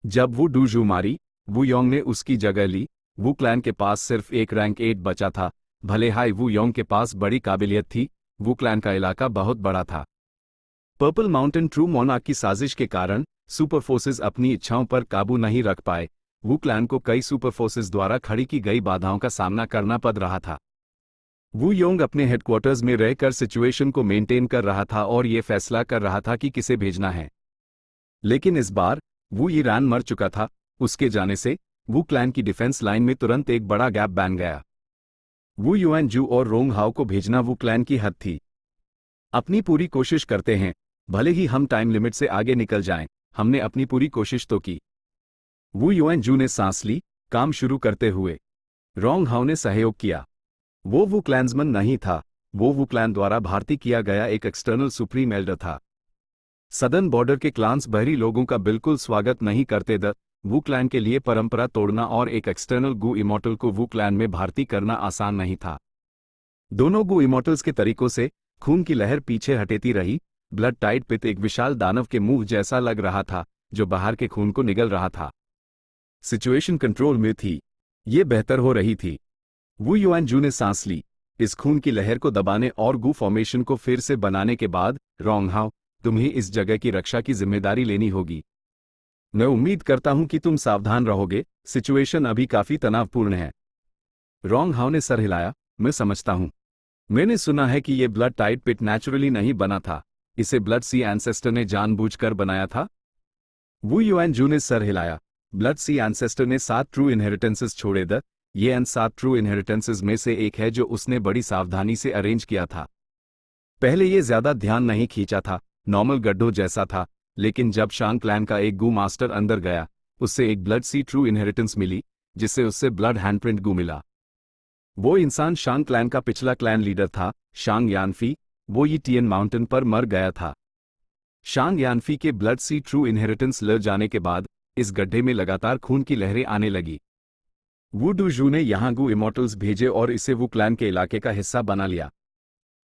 जब वू डूजू मारी, वू योंग ने उसकी जगह ली। वू क्लैन के पास सिर्फ एक रैंक 8 बचा था। भले हाई वू योंग के पास बड़ी काबिलियत थी, वू क्लैन का इलाका बहुत बड़ा था। पर्पल माउंटेन ट्रू मोनार्क की साजिश के कारण सुपर फोर्सेस अपनी इच्छाओं पर काबू नहीं रख पाए। वू क्लैन को कई सुपर फोर्सेस द्वारा खड़ी की गई बाधाओं का सामना करना पड़ रहा था। वू योंग अपने हेडक्वार्टर्स में रहकर सिचुएशन को मेंटेन कर रहा था और ये फैसला कर रहा था कि किसे भेजना है। लेकिन इस बार वू यीरान मर चुका था। उसके जाने से वू क्लैन की डिफेंस लाइन में तुरंत एक बड़ा गैप बन गया। वू युआनजू और रोंग हाओ को भेजना वू क्लैन की हद थी। अपनी पूरी कोशिश करते हैं, भले ही हम टाइम लिमिट से आगे निकल जाएं, हमने अपनी पूरी कोशिश तो की। वू युआनजू ने सांस ली, काम शुरू करते हुए। रोंग हाओ ने सहयोग किया। वो वू क्लैंसमैन नहीं था, वो वू क्लैन द्वारा भर्ती किया गया एक एक्सटर्नल सुप्रीम एल्डर था। सदर्न बॉर्डर के क्लान्स बहरी लोगों का बिल्कुल स्वागत नहीं करते वू क्लैन के लिए परंपरा तोड़ना और एक एक्सटर्नल गू इमॉर्टल को वू क्लैन में भर्ती करना आसान नहीं था। दोनों गू इमॉर्टल्स के तरीकों से खून की लहर पीछे हटेती रही। ब्लड टाइड पिट एक विशाल दानव के मुंह जैसा लग रहा था जो बाहर के खून को निगल रहा था। सिचुएशन कंट्रोल में थी। ये बेहतर हो रही थी। वू युआनजू ने सांस ली। इस खून की लहर को दबाने और गू फॉर्मेशन को फिर से बनाने के बाद, रोंग हाओ, तुम्हें इस जगह की रक्षा की जिम्मेदारी लेनी होगी। मैं उम्मीद करता हूं कि तुम सावधान रहोगे, सिचुएशन अभी काफी तनावपूर्ण है। रोंग हाओ ने सर हिलाया। मैं समझता हूं। मैंने सुना है कि यह ब्लड टाइड पिट नेचुरली नहीं बना था, इसे ब्लड सी एंसेस्टर ने जानबूझकर बनाया था। वू युआनजू ने सर हिलाया। ब्लड सी एंसेस्टर ने 7 ट्रू इनहेरिटेंसेस छोड़े ये 7 ट्रू इनहेरिटेंसेस में से एक है जो उसने बड़ी सावधानी से अरेंज किया था। पहले ये ज्यादा ध्यान नहीं खींचा था, नॉर्मल गड्ढों जैसा था, लेकिन जब शांग क्लैन का एक गू मास्टर अंदर गया, उससे एक ब्लड सी ट्रू इनहेरिटेंस मिली, जिससे उससे ब्लड हैंडप्रिंट गू मिला। वो इंसान शांग क्लैन का पिछला क्लैन लीडर था, शांग यानफी। वो ये टियन माउंटेन पर मर गया था। शांग यानफी के ब्लड सी ट्रू इनहेरिटेंस ले जाने के बाद इस गड्ढे में लगातार खून की लहरें आने लगी। वू डूजू ने यहां गू इमॉर्टल्स भेजे और इसे वू क्लैन के इलाके का हिस्सा बना लिया।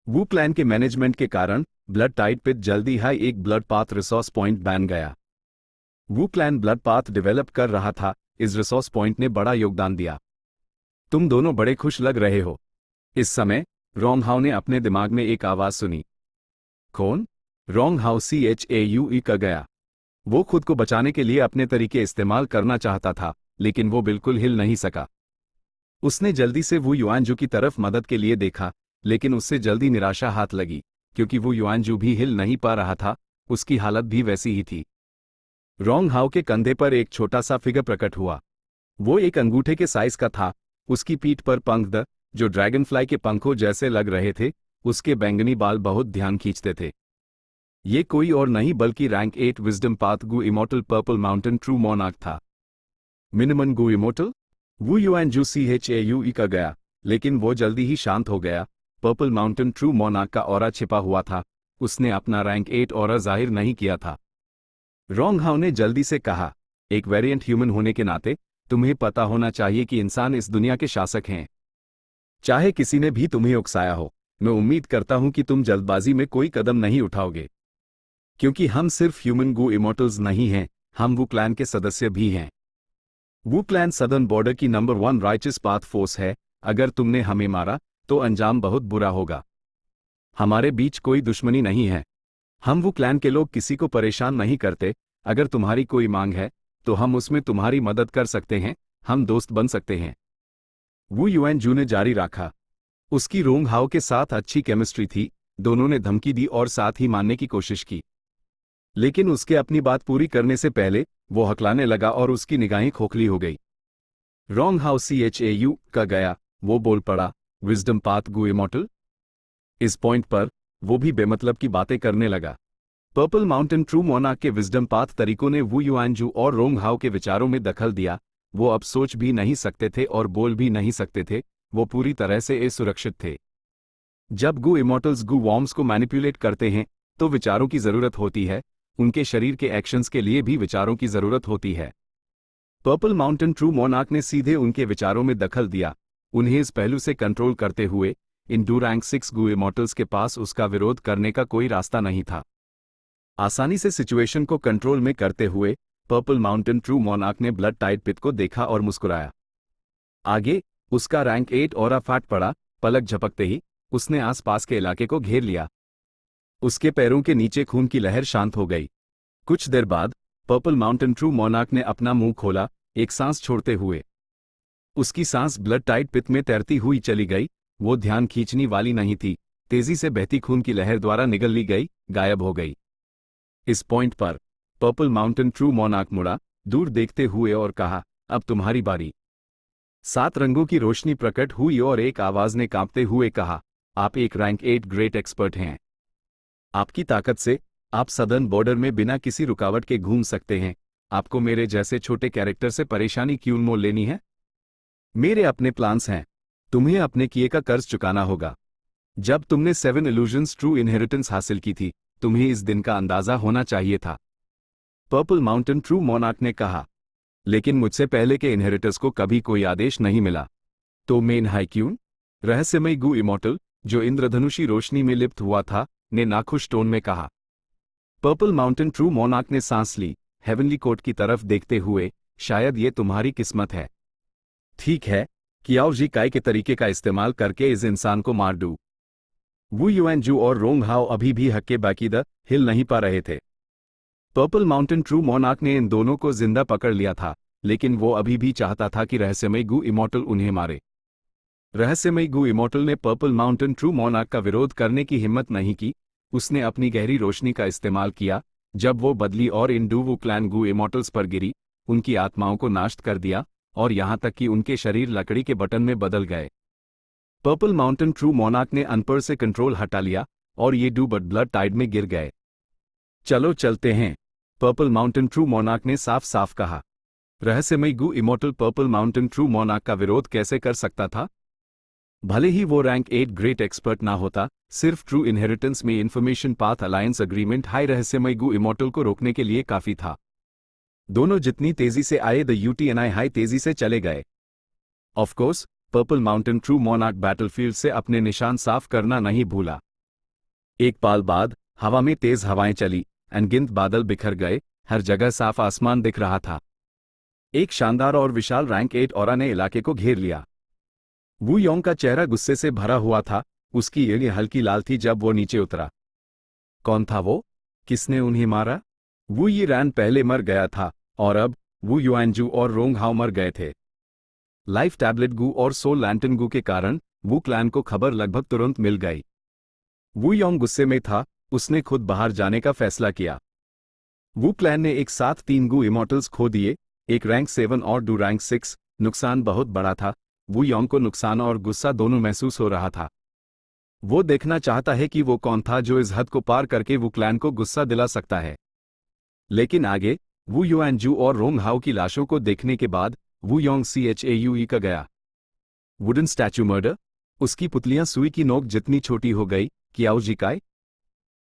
वू क्लैन के मैनेजमेंट के कारण ब्लड टाइड पिट जल्दी ही एक ब्लड पाथ रिसोर्स पॉइंट बन गया। वू क्लैन ब्लड पाथ डेवलप कर रहा था, इस रिसोर्स पॉइंट ने बड़ा योगदान दिया। तुम दोनों बड़े खुश लग रहे हो। इस समय रोंग हाओ ने अपने दिमाग में एक आवाज सुनी। कौन? रोंग हाओ CHAUE का गया। वो खुद को बचाने के लिए अपने तरीके इस्तेमाल करना चाहता था, लेकिन वो बिल्कुल हिल नहीं सका। उसने जल्दी से वू युआनजू की तरफ मदद के लिए देखा, लेकिन उससे जल्दी निराशा हाथ लगी, क्योंकि वू युआनजू भी हिल नहीं पा रहा था, उसकी हालत भी वैसी ही थी। रोंग हाओ के कंधे पर एक छोटा सा फिगर प्रकट हुआ। वो एक अंगूठे के साइज का था। उसकी पीठ पर पंख जो ड्रैगन फ्लाई के पंखों जैसे लग रहे थे। उसके बैंगनी बाल बहुत ध्यान खींचते थे। ये कोई और नहीं बल्कि रैंक 8 विजडम पाथ गु immortal purple mountain true monarch था। मिनिमन गु इमोर्टल वू युआन जू CHAUE का गया, लेकिन वो जल्दी ही शांत हो गया। पर्पल माउंटेन ट्रू मोनार्क का ऑरा छिपा हुआ था। उसने अपना रैंक 8 ऑरा जाहिर नहीं किया था। रोंग हाउ ने जल्दी से कहा, एक वेरिएंट ह्यूमन होने के नाते तुम्हें पता होना चाहिए कि इंसान इस दुनिया के शासक हैं। चाहे किसी ने भी तुम्हें उकसाया हो, मैं उम्मीद करता हूं कि तुम जल्दबाजी में कोई कदम नहीं उठाओगे, क्योंकि हम सिर्फ ह्यूमन गु इमोर्टल्स नहीं हैं, हम वू क्लैन के सदस्य भी हैं। वू क्लैन सदर्न बॉर्डर की नंबर 1 राइचस पाथ फोर्स है। अगर तुमने हमें मारा तो अंजाम बहुत बुरा होगा। हमारे बीच कोई दुश्मनी नहीं है। हम वू क्लैन के लोग किसी को परेशान नहीं करते। अगर तुम्हारी कोई मांग है तो हम उसमें तुम्हारी मदद कर सकते हैं। हम दोस्त बन सकते हैं। वू युआन जू ने जारी रखा। उसकी रोंग हाओ के साथ अच्छी केमिस्ट्री थी। दोनों ने धमकी दी और साथ ही मानने की कोशिश की, लेकिन उसके अपनी बात पूरी करने से पहले वो हकलाने लगा और उसकी निगाहें खोखली हो गई। रोंग हाउ CHAU का गया, वो बोल पड़ा, विजडम पाथ गु इमोर्टल। इस पॉइंट पर वो भी बेमतलब की बातें करने लगा। पर्पल माउंटेन ट्रू मोनार्क के विजडम पाथ तरीकों ने वू युआनजू और रोंग हाउ के विचारों में दखल दिया। वो अब सोच भी नहीं सकते थे और बोल भी नहीं सकते थे। वो पूरी तरह से असुरक्षित थे। जब गु इमोर्टल्स गु वॉर्म्स को मैनिपुलेट करते हैं तो विचारों की जरूरत होती है। उनके शरीर के एक्शंस के लिए भी विचारों की जरूरत होती है। पर्पल माउंटेन ट्रू मोनार्क ने सीधे उनके विचारों में दखल दिया। उन्हें इस पहलू से कंट्रोल करते हुए इन डू रैंक 6 गु इमोर्टल्स के पास उसका विरोध करने का कोई रास्ता नहीं था। आसानी से सिचुएशन को कंट्रोल में करते हुए पर्पल माउंटेन ट्रू मोनार्क ने ब्लड टाइड पिट को देखा और मुस्कुराया। आगे उसका रैंक 8 ऑरा फैट पड़ा। पलक झपकते ही उसने आसपास के इलाके को घेर लिया। उसके पैरों के नीचे खून की लहर शांत हो गई। कुछ देर बाद पर्पल माउंटेन ट्रू मोनार्क ने अपना मुंह खोला, एक सांस छोड़ते हुए। उसकी सांस ब्लड टाइड पिट में तैरती हुई चली गई। वो ध्यान खींचने वाली नहीं थी। तेजी से बहती खून की लहर द्वारा निगल ली गई, गायब हो गई। इस पॉइंट पर पर्पल माउंटेन ट्रू मोनार्क मुड़ा, दूर देखते हुए और कहा, अब तुम्हारी बारी। 7 रंगों की रोशनी प्रकट हुई और एक आवाज ने कांपते हुए कहा, आप एक रैंक 8 ग्रेट एक्सपर्ट हैं। आपकी ताकत से आप सदर्न बॉर्डर में बिना किसी रुकावट के घूम सकते हैं। आपको मेरे जैसे छोटे कैरेक्टर से परेशानी क्यों मोल लेनी है? मेरे अपने प्लान्स हैं। तुम्हें अपने किए का कर्ज चुकाना होगा। जब तुमने 7 इल्यूजन्स ट्रू इनहेरिटेंस हासिल की थी, तुम्हें इस दिन का अंदाजा होना चाहिए था। पर्पल माउंटेन ट्रू मोनार्क ने कहा, लेकिन मुझसे पहले के इनहेरिटर्स को कभी कोई आदेश नहीं मिला। तो मेन हाई क्यों? रहस्यमय गु इमोर्टल, जो इंद्रधनुषी रोशनी में लिप्त हुआ था, ने नाखुश टोन में कहा। पर्पल माउंटेन ट्रू मोनार्क ने सांस ली, हेवनली कोर्ट की तरफ देखते हुए, शायद ये तुम्हारी किस्मत है। ठीक है, कियाओ जी काय के तरीके का इस्तेमाल करके इस इंसान को मार दूं। वू युआनजू और रोंग हाओ अभी भी हक्के बाकीदा हिल नहीं पा रहे थे। पर्पल माउंटेन ट्रू मोनार्क ने इन दोनों को जिंदा पकड़ लिया था, लेकिन वो अभी भी चाहता था कि रहस्यमय गु इमोर्टल उन्हें मारे। रहस्यमय गु इमोर्टल ने पर्पल माउंटेन ट्रू मोनार्क का विरोध करने की हिम्मत नहीं की। उसने अपनी गहरी रोशनी का इस्तेमाल किया। जब वो बदली और इन डू क्लैन गु इमोर्टल्स पर गिरी, उनकी आत्माओं को नाश कर दिया और यहां तक कि उनके शरीर लकड़ी के बटन में बदल गए। पर्पल माउंटेन ट्रू मोनार्क ने अनपर से कंट्रोल हटा लिया और ये डू बट ब्लड टाइड में गिर गए। चलो चलते हैं, पर्पल माउंटेन ट्रू मोनार्क ने साफ साफ कहा। रहस्यमय गु immortal purple mountain true monarch का विरोध कैसे कर सकता था? भले ही वो रैंक 8 ग्रेट एक्सपर्ट ना होता, सिर्फ ट्रू इनहेरिटेंस में information path alliance agreement high रहस्यमय गु इमोर्टल को रोकने के लिए काफी था। दोनों जितनी तेजी से आए द यूटीएनआई हाई तेजी से चले गए। Of course, purple mountain true monarch battlefield से अपने निशान साफ करना नहीं भूला। एक पाल बाद हवा में तेज हवाएं चली, अनगिनत बादल बिखर गए, हर जगह साफ आसमान दिख रहा था। एक शानदार और विशाल रैंक 8 ऑरा ने इलाके को घेर लिया। वू योंग का चेहरा गुस्से से भरा हुआ था। उसकी एड़ी हल्की लाल थी जब वो नीचे उतरा। कौन था वो? किसने उन्हें मारा? वू यी रैन पहले मर गया था और अब वू युआनजू और रोंग हाओ मर गए थे। लाइफ टैबलेट गु और सोल लैंटन गु के कारण वू क्लैन को खबर लगभग तुरंत मिल गई। वू योंग गुस्से में था। उसने खुद बाहर जाने का फैसला किया। वू क्लैन ने एक साथ 3 गु इमोर्टल्स खो दिए, एक रैंक 7 और 2 रैंक 6, नुकसान बहुत बड़ा था। वू योंग को नुकसान और गुस्सा दोनों महसूस हो रहा था। वो देखना चाहता है कि वो कौन था जो इस हद को पार करके वू क्लैन को गुस्सा दिला सकता है। लेकिन आगे वू युआनजू और रोंग हाओ की लाशों को देखने के बाद वू योंग CHAUE का गया। Wooden statue murder. उसकी पुतलियां सुई की नोक जितनी छोटी हो गई। कियाओ जिकाई।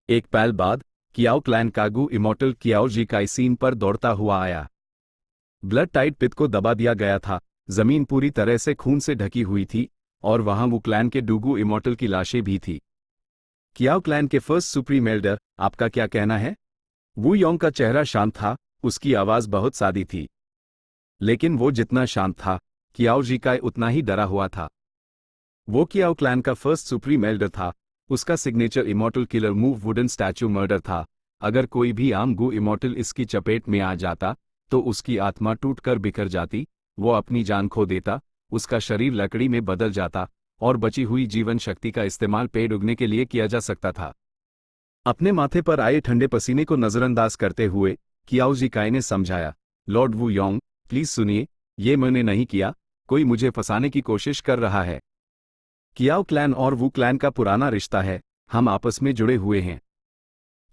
एक पल बाद कियाओ क्लैन कागू इमॉर्टल कियाओ जिकाई सीन पर दौड़ता हुआ आया। ब्लड टाइड पिट को दबा दिया गया था, जमीन पूरी तरह से खून से ढकी हुई थी और वहां वो क्लैन के डूगू इमॉर्टल की लाशें भी थी। कियाओ क्लैन के फर्स्ट सुप्रीम एल्डर, आपका क्या कहना है? वू योंग का चेहरा शांत था, उसकी आवाज बहुत सादी थी। लेकिन वो जितना शांत था, कियाओ जिकाई उतना ही डरा हुआ था। वो कियाओ क्लैन का फर्स्ट सुप्रीम एल्डर था। उसका signature immortal killer move wooden statue murder था। अगर कोई भी आम गू इमॉर्टल इसकी चपेट में आ जाता तो उसकी आत्मा टूटकर बिखर जाती, वो अपनी जान खो देता, उसका शरीर लकड़ी में बदल जाता और बची हुई जीवन शक्ति का इस्तेमाल पेड़ उगने के लिए किया जा सकता था। अपने माथे पर आए ठंडे पसीने को नजरअंदाज करते हुए कियाओ जिकाई ने समझाया, लॉर्ड वू योंग, प्लीज सुनिए, ये मैंने नहीं किया, कोई मुझे फंसाने की कोशिश कर रहा है। कियाओ क्लैन और वू क्लैन का पुराना रिश्ता है, हम आपस में जुड़े हुए हैं।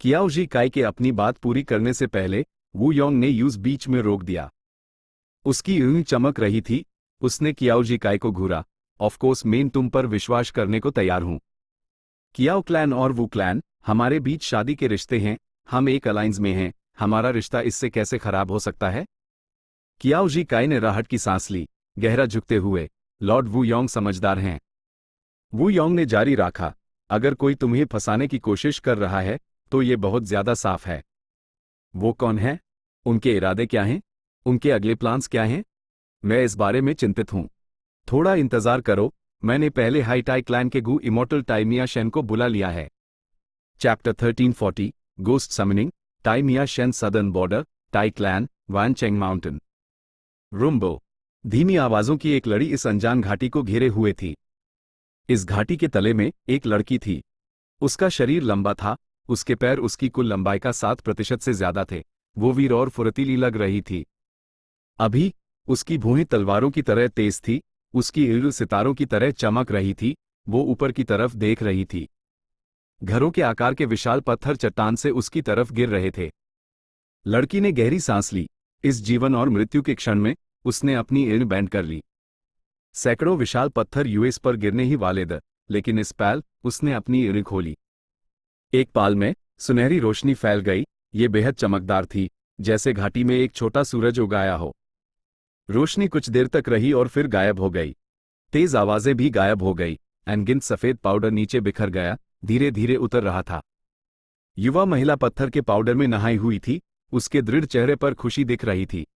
कियाओ जिकाई के अपनी बात पूरी करने से पहले वू योंग ने यूज बीच में रोक दिया। उसकी ऊँगली चमक रही थी। उसने कियाओ जिकाई को घूरा, ऑफ कोर्स मैं तुम पर विश्वास करने को तैयार हूं। कियाओ क्लैन और वू क्लैन, हमारे बीच शादी के रिश्ते हैं, हम एक अलायंस में हैं, हमारा रिश्ता इससे कैसे खराब हो सकता है? कियाओ जिकाई ने राहत की सांस ली, गहरा झुकते हुए, लॉर्ड वू योंग समझदार हैं। वू योंग ने जारी रखा, अगर कोई तुम्हें फंसाने की कोशिश कर रहा है तो ये बहुत ज्यादा साफ है। वो कौन है? उनके इरादे क्या हैं? उनके अगले प्लान्स क्या हैं? मैं इस बारे में चिंतित हूं। थोड़ा इंतजार करो, मैंने पहले हाई टाई क्लैन के Gu immortal Tie Mia Shen को बुला लिया है। Chapter 1340 ghost summoning. Tie Mia Shen southern border, Tie clan, Wancheng mountain. रुम्बो। धीमी आवाजों की एक लड़ी इस अनजान घाटी को घेरे हुए थी। इस घाटी के तले में एक लड़की थी। उसका शरीर लंबा था, उसके पैर उसकी कुल लंबाई का 7% से ज्यादा थे। वो वीर और फुर्तीली लग रही थी। अभी उसकी भुहें तलवारों की तरह तेज थी, उसकी ईड़ सितारों की तरह चमक रही थी। वो ऊपर की तरफ देख रही थी। घरों के आकार के विशाल पत्थर चट्टान से उसकी तरफ गिर रहे थे। लड़की ने गहरी सांस ली। इस जीवन और मृत्यु के क्षण में उसने अपनी ईड़ बैंड कर ली। सैकड़ों विशाल पत्थर यूएस पर गिरने ही वाले थे, लेकिन इस पल उसने अपनी ईड़ खोली। एक पाल में सुनहरी रोशनी फैल गई। ये बेहद चमकदार थी, जैसे घाटी में एक छोटा सूरज उगाया हो। रोशनी कुछ देर तक रही और फिर गायब हो गई। तेज आवाजें भी गायब हो गई। अनगिनत सफेद पाउडर नीचे बिखर गया, धीरे धीरे उतर रहा था। युवा महिला पत्थर के पाउडर में नहाई हुई थी, उसके दृढ़ चेहरे पर खुशी दिख रही थी।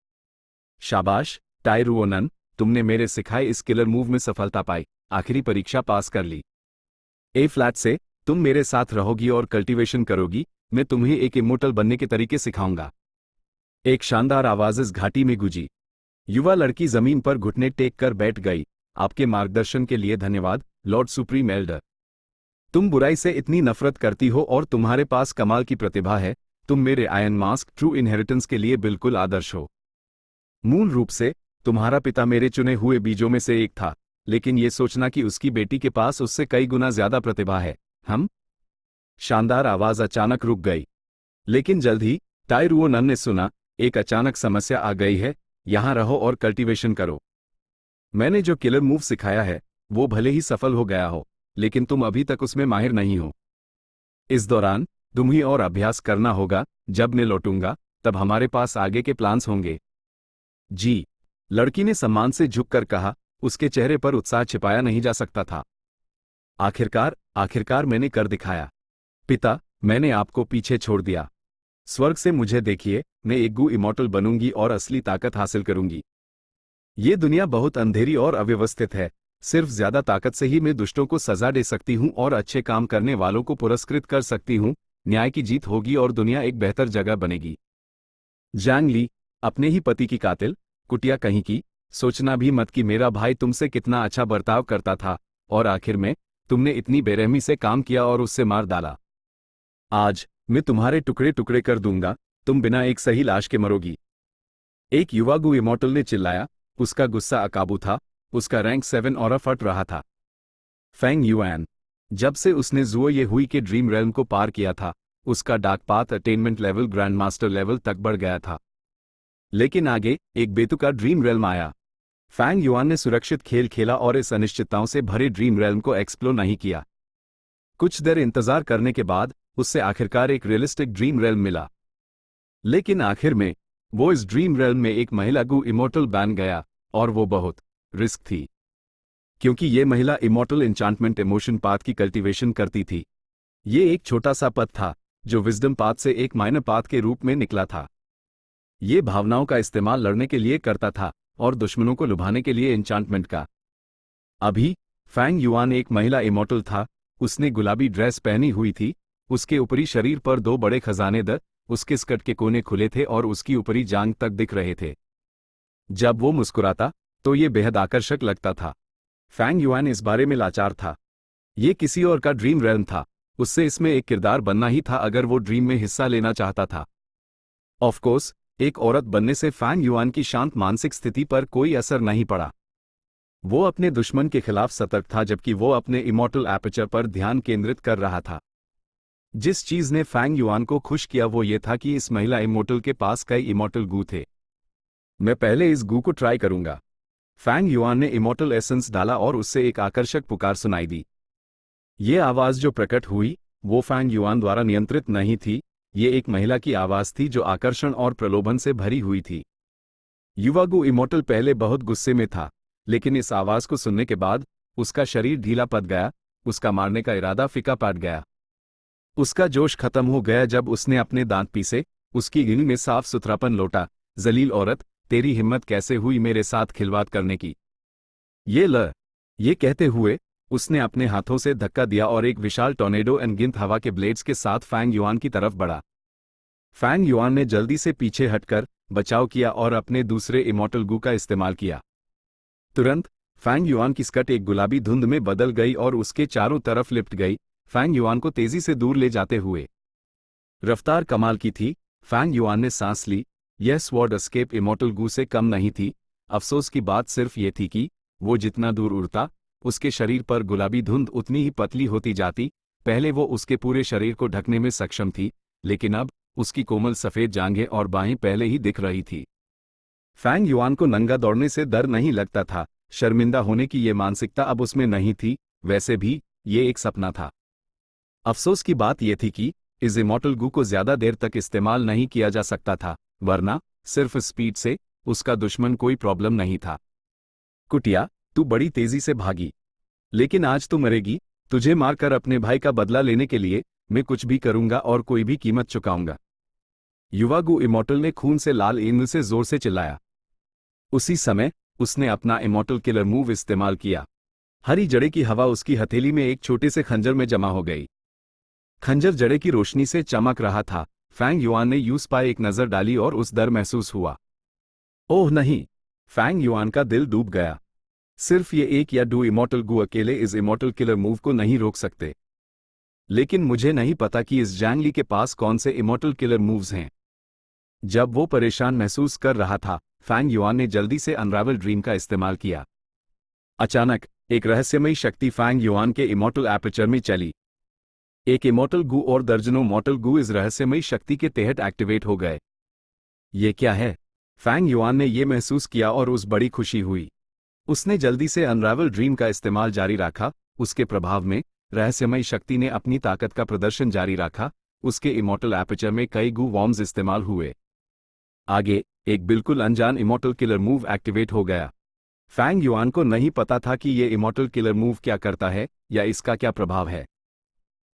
शाबाश टाई रुओनन, तुमने मेरे सिखाए इस किलर मूव में सफलता पाई, आखिरी परीक्षा पास कर ली। ए फ्लैट से तुम मेरे साथ रहोगी और कल्टीवेशन करोगी, मैं तुम्हें एक इमोर्टल बनने के तरीके सिखाऊंगा। एक शानदार आवाज इस घाटी में गूंजी। युवा लड़की जमीन पर घुटने टेक कर बैठ गई। आपके मार्गदर्शन के लिए धन्यवाद, लॉर्ड सुप्रीम एल्डर। तुम बुराई से इतनी नफरत करती हो और तुम्हारे पास कमाल की प्रतिभा है। तुम मेरे आयन मास्क ट्रू इनहेरिटेंस के लिए बिल्कुल आदर्श हो। मूल रूप से तुम्हारा पिता मेरे चुने हुए बीजों में से एक था, लेकिन ये सोचना कि उसकी बेटी के पास उससे कई गुना ज्यादा प्रतिभा है, हम। शानदार आवाज अचानक रुक गई। लेकिन जल्द ही टाई रुओनन ने सुना, एक अचानक समस्या आ गई है, यहां रहो और कल्टीवेशन करो। मैंने जो किलर मूव सिखाया है वो भले ही सफल हो गया हो, लेकिन तुम अभी तक उसमें माहिर नहीं हो। इस दौरान तुम्हें और अभ्यास करना होगा। जब मैं लौटूंगा तब हमारे पास आगे के प्लान्स होंगे। जी, लड़की ने सम्मान से झुककर कहा, उसके चेहरे पर उत्साह छिपाया नहीं जा सकता था। आखिरकार मैंने कर दिखाया। पिता, मैंने आपको पीछे छोड़ दिया। स्वर्ग से मुझे देखिए, मैं एक गू इमॉर्टल बनूंगी और असली ताकत हासिल करूंगी। ये दुनिया बहुत अंधेरी और अव्यवस्थित है, सिर्फ ज्यादा ताकत से ही मैं दुष्टों को सजा दे सकती हूं और अच्छे काम करने वालों को पुरस्कृत कर सकती हूं। न्याय की जीत होगी और दुनिया एक बेहतर जगह बनेगी। जांग ली, अपने ही पति की कातिल, कुटिया कहीं की, सोचना भी मत कि मेरा भाई तुमसे कितना अच्छा बर्ताव करता था, और आखिर में तुमने इतनी बेरहमी से काम किया और उससे मार डाला। आज मैं तुम्हारे टुकड़े टुकड़े कर दूंगा, तुम बिना एक सही लाश के मरोगी। एक युवा गू इमॉर्टल ने चिल्लाया, उसका गुस्सा अकाबू था, उसका रैंक 7 और फट रहा था। फेंग युआन, जब से उसने जुओ ये हुई के ड्रीम रेल्म को पार किया था, उसका dark path attainment level grand master level तक बढ़ गया था। लेकिन आगे एक बेतुका ड्रीम रेल्म आया। फेंग युआन ने सुरक्षित खेल खेला और इस अनिश्चितताओं से भरे ड्रीम रेल्म को एक्सप्लोर नहीं किया। कुछ देर इंतजार करने के बाद उससे आखिरकार एक रियलिस्टिक ड्रीम रेल्म मिला। लेकिन आखिर में वो इस ड्रीम रेल्म में एक महिला गु इमोर्टल बन गया, और वो बहुत रिस्क थी, क्योंकि ये महिला इमोर्टल एन्चांटमेंट इमोशन पाथ की कल्टीवेशन करती थी। ये एक छोटा सा पथ था जो विजडम पाथ से एक माइनर पाथ के रूप में निकला था। ये भावनाओं का इस्तेमाल लड़ने के लिए करता था और दुश्मनों को लुभाने के लिए एन्चांटमेंट का। अभी फेंग युआन एक महिला इमोर्टल था। उसने गुलाबी ड्रेस पहनी हुई थी, उसके ऊपरी शरीर पर 2 बड़े खजानेदार, उसके स्कर्ट के कोने खुले थे और उसकी ऊपरी जांघ तक दिख रहे थे। जब वो मुस्कुराता तो ये बेहद आकर्षक लगता था। फेंग युआन इस बारे में लाचार था। ये किसी और का ड्रीम रेल्म था, उससे इसमें एक किरदार बनना ही था अगर वो ड्रीम में हिस्सा लेना चाहता था। ऑफ कोर्स, एक औरत बनने से फेंग युआन की शांत मानसिक स्थिति पर कोई असर नहीं पड़ा। वो अपने दुश्मन के खिलाफ सतर्क था जबकि वो अपने इमोर्टल एपर्चर पर ध्यान केंद्रित कर रहा था। जिस चीज ने फेंग युआन को खुश किया वो ये था कि इस महिला इमोर्टल के पास कई इमोर्टल गू थे। मैं पहले इस गू को ट्राई करूंगा। फेंग युआन ने इमोर्टल एसेंस डाला और उससे एक आकर्षक पुकार सुनाई दी। ये आवाज जो प्रकट हुई वो फेंग युआन द्वारा नियंत्रित नहीं थी। ये एक महिला की आवाज थी जो आकर्षण और प्रलोभन से भरी हुई थी। युवा गु इमोर्टल पहले बहुत गुस्से में था, लेकिन इस आवाज को सुनने के बाद उसका शरीर ढीला पड़ गया, उसका मारने का इरादा फीका पड़ गया। उसका जोश खत्म हो गया जब उसने अपने दांत पीसे, उसकी गिनी में साफ सुथरापन लौटा। जलील औरत, तेरी हिम्मत कैसे हुई मेरे साथ खिलवाड़ करने की? ये कहते हुए उसने अपने हाथों से धक्का दिया और एक विशाल टॉर्नेडो अनगिनत हवा के ब्लेड्स के साथ फेंग युआन की तरफ बढ़ा। फेंग युआन ने जल्दी से पीछे हटकर बचाव किया और अपने दूसरे इमोर्टल गू का इस्तेमाल किया। तुरंत फेंग युआन की स्कर्ट एक गुलाबी धुंध में बदल गई और उसके चारों तरफ लिपट गई, फेंग युआन को तेजी से दूर ले जाते हुए। रफ्तार कमाल की थी। फेंग युआन ने सांस ली। यह स्वॉर्ड एस्केप इमोर्टल गू से कम नहीं थी। अफसोस की बात सिर्फ ये थी कि वो जितना दूर उड़ता, उसके शरीर पर गुलाबी धुंध उतनी ही पतली होती जाती। पहले वो उसके पूरे शरीर को ढकने में सक्षम थी, लेकिन अब उसकी कोमल सफेद जांघें और बाहें पहले ही दिख रही थी। फेंग युआन को नंगा दौड़ने से डर नहीं लगता था। शर्मिंदा होने की ये मानसिकता अब उसमें नहीं थी। वैसे भी ये एक सपना था। अफसोस की बात यह थी कि इस इमोर्टल गू को ज्यादा देर तक इस्तेमाल नहीं किया जा सकता था, वरना सिर्फ स्पीड से उसका दुश्मन कोई प्रॉब्लम नहीं था। कुटिया, तू बड़ी तेजी से भागी, लेकिन आज तू मरेगी। तुझे मारकर अपने भाई का बदला लेने के लिए मैं कुछ भी करूंगा और कोई भी कीमत चुकाऊंगा। युवा गु इमोर्टल ने खून से लाल ईंद से जोर से चिल्लाया। उसी समय उसने अपना इमोर्टल किलर मूव इस्तेमाल किया। हरी जड़े की हवा उसकी हथेली में एक छोटे से खंजर में जमा हो गई। खंजर जड़े की रोशनी से चमक रहा था। फेंग युआन ने यूस पर एक नजर डाली और उस डर महसूस हुआ। ओह नहीं! फेंग युआन का दिल डूब गया। सिर्फ ये एक या दो इमोर्टल गु अकेले इस इमोर्टल किलर मूव को नहीं रोक सकते। लेकिन मुझे नहीं पता कि इस जैंगली के पास कौन से इमोर्टल किलर मूव्स हैं। जब वो परेशान महसूस कर रहा था, फेंग युआन ने जल्दी से अनरावल ड्रीम का इस्तेमाल किया। अचानक एक रहस्यमयी शक्ति फेंग युआन के इमोर्टल एपर्चर में चली। एक इमोर्टल गु और दर्जनों मॉर्टल गु इस रहस्यमयी शक्ति के तहत एक्टिवेट हो गए। ये क्या है? फेंग युआन ने यह महसूस किया और उस बड़ी खुशी हुई। उसने जल्दी से अनरावल ड्रीम का इस्तेमाल जारी रखा। उसके प्रभाव में रहस्यमयी शक्ति ने अपनी ताकत का प्रदर्शन जारी रखा। उसके इमोर्टल एपर्चर में कई गु वॉर्म्स इस्तेमाल हुए। आगे एक बिल्कुल अनजान इमोर्टल किलर मूव एक्टिवेट हो गया। फेंग युआन को नहीं पता था कि यह इमोर्टल किलर मूव क्या करता है या इसका क्या प्रभाव है।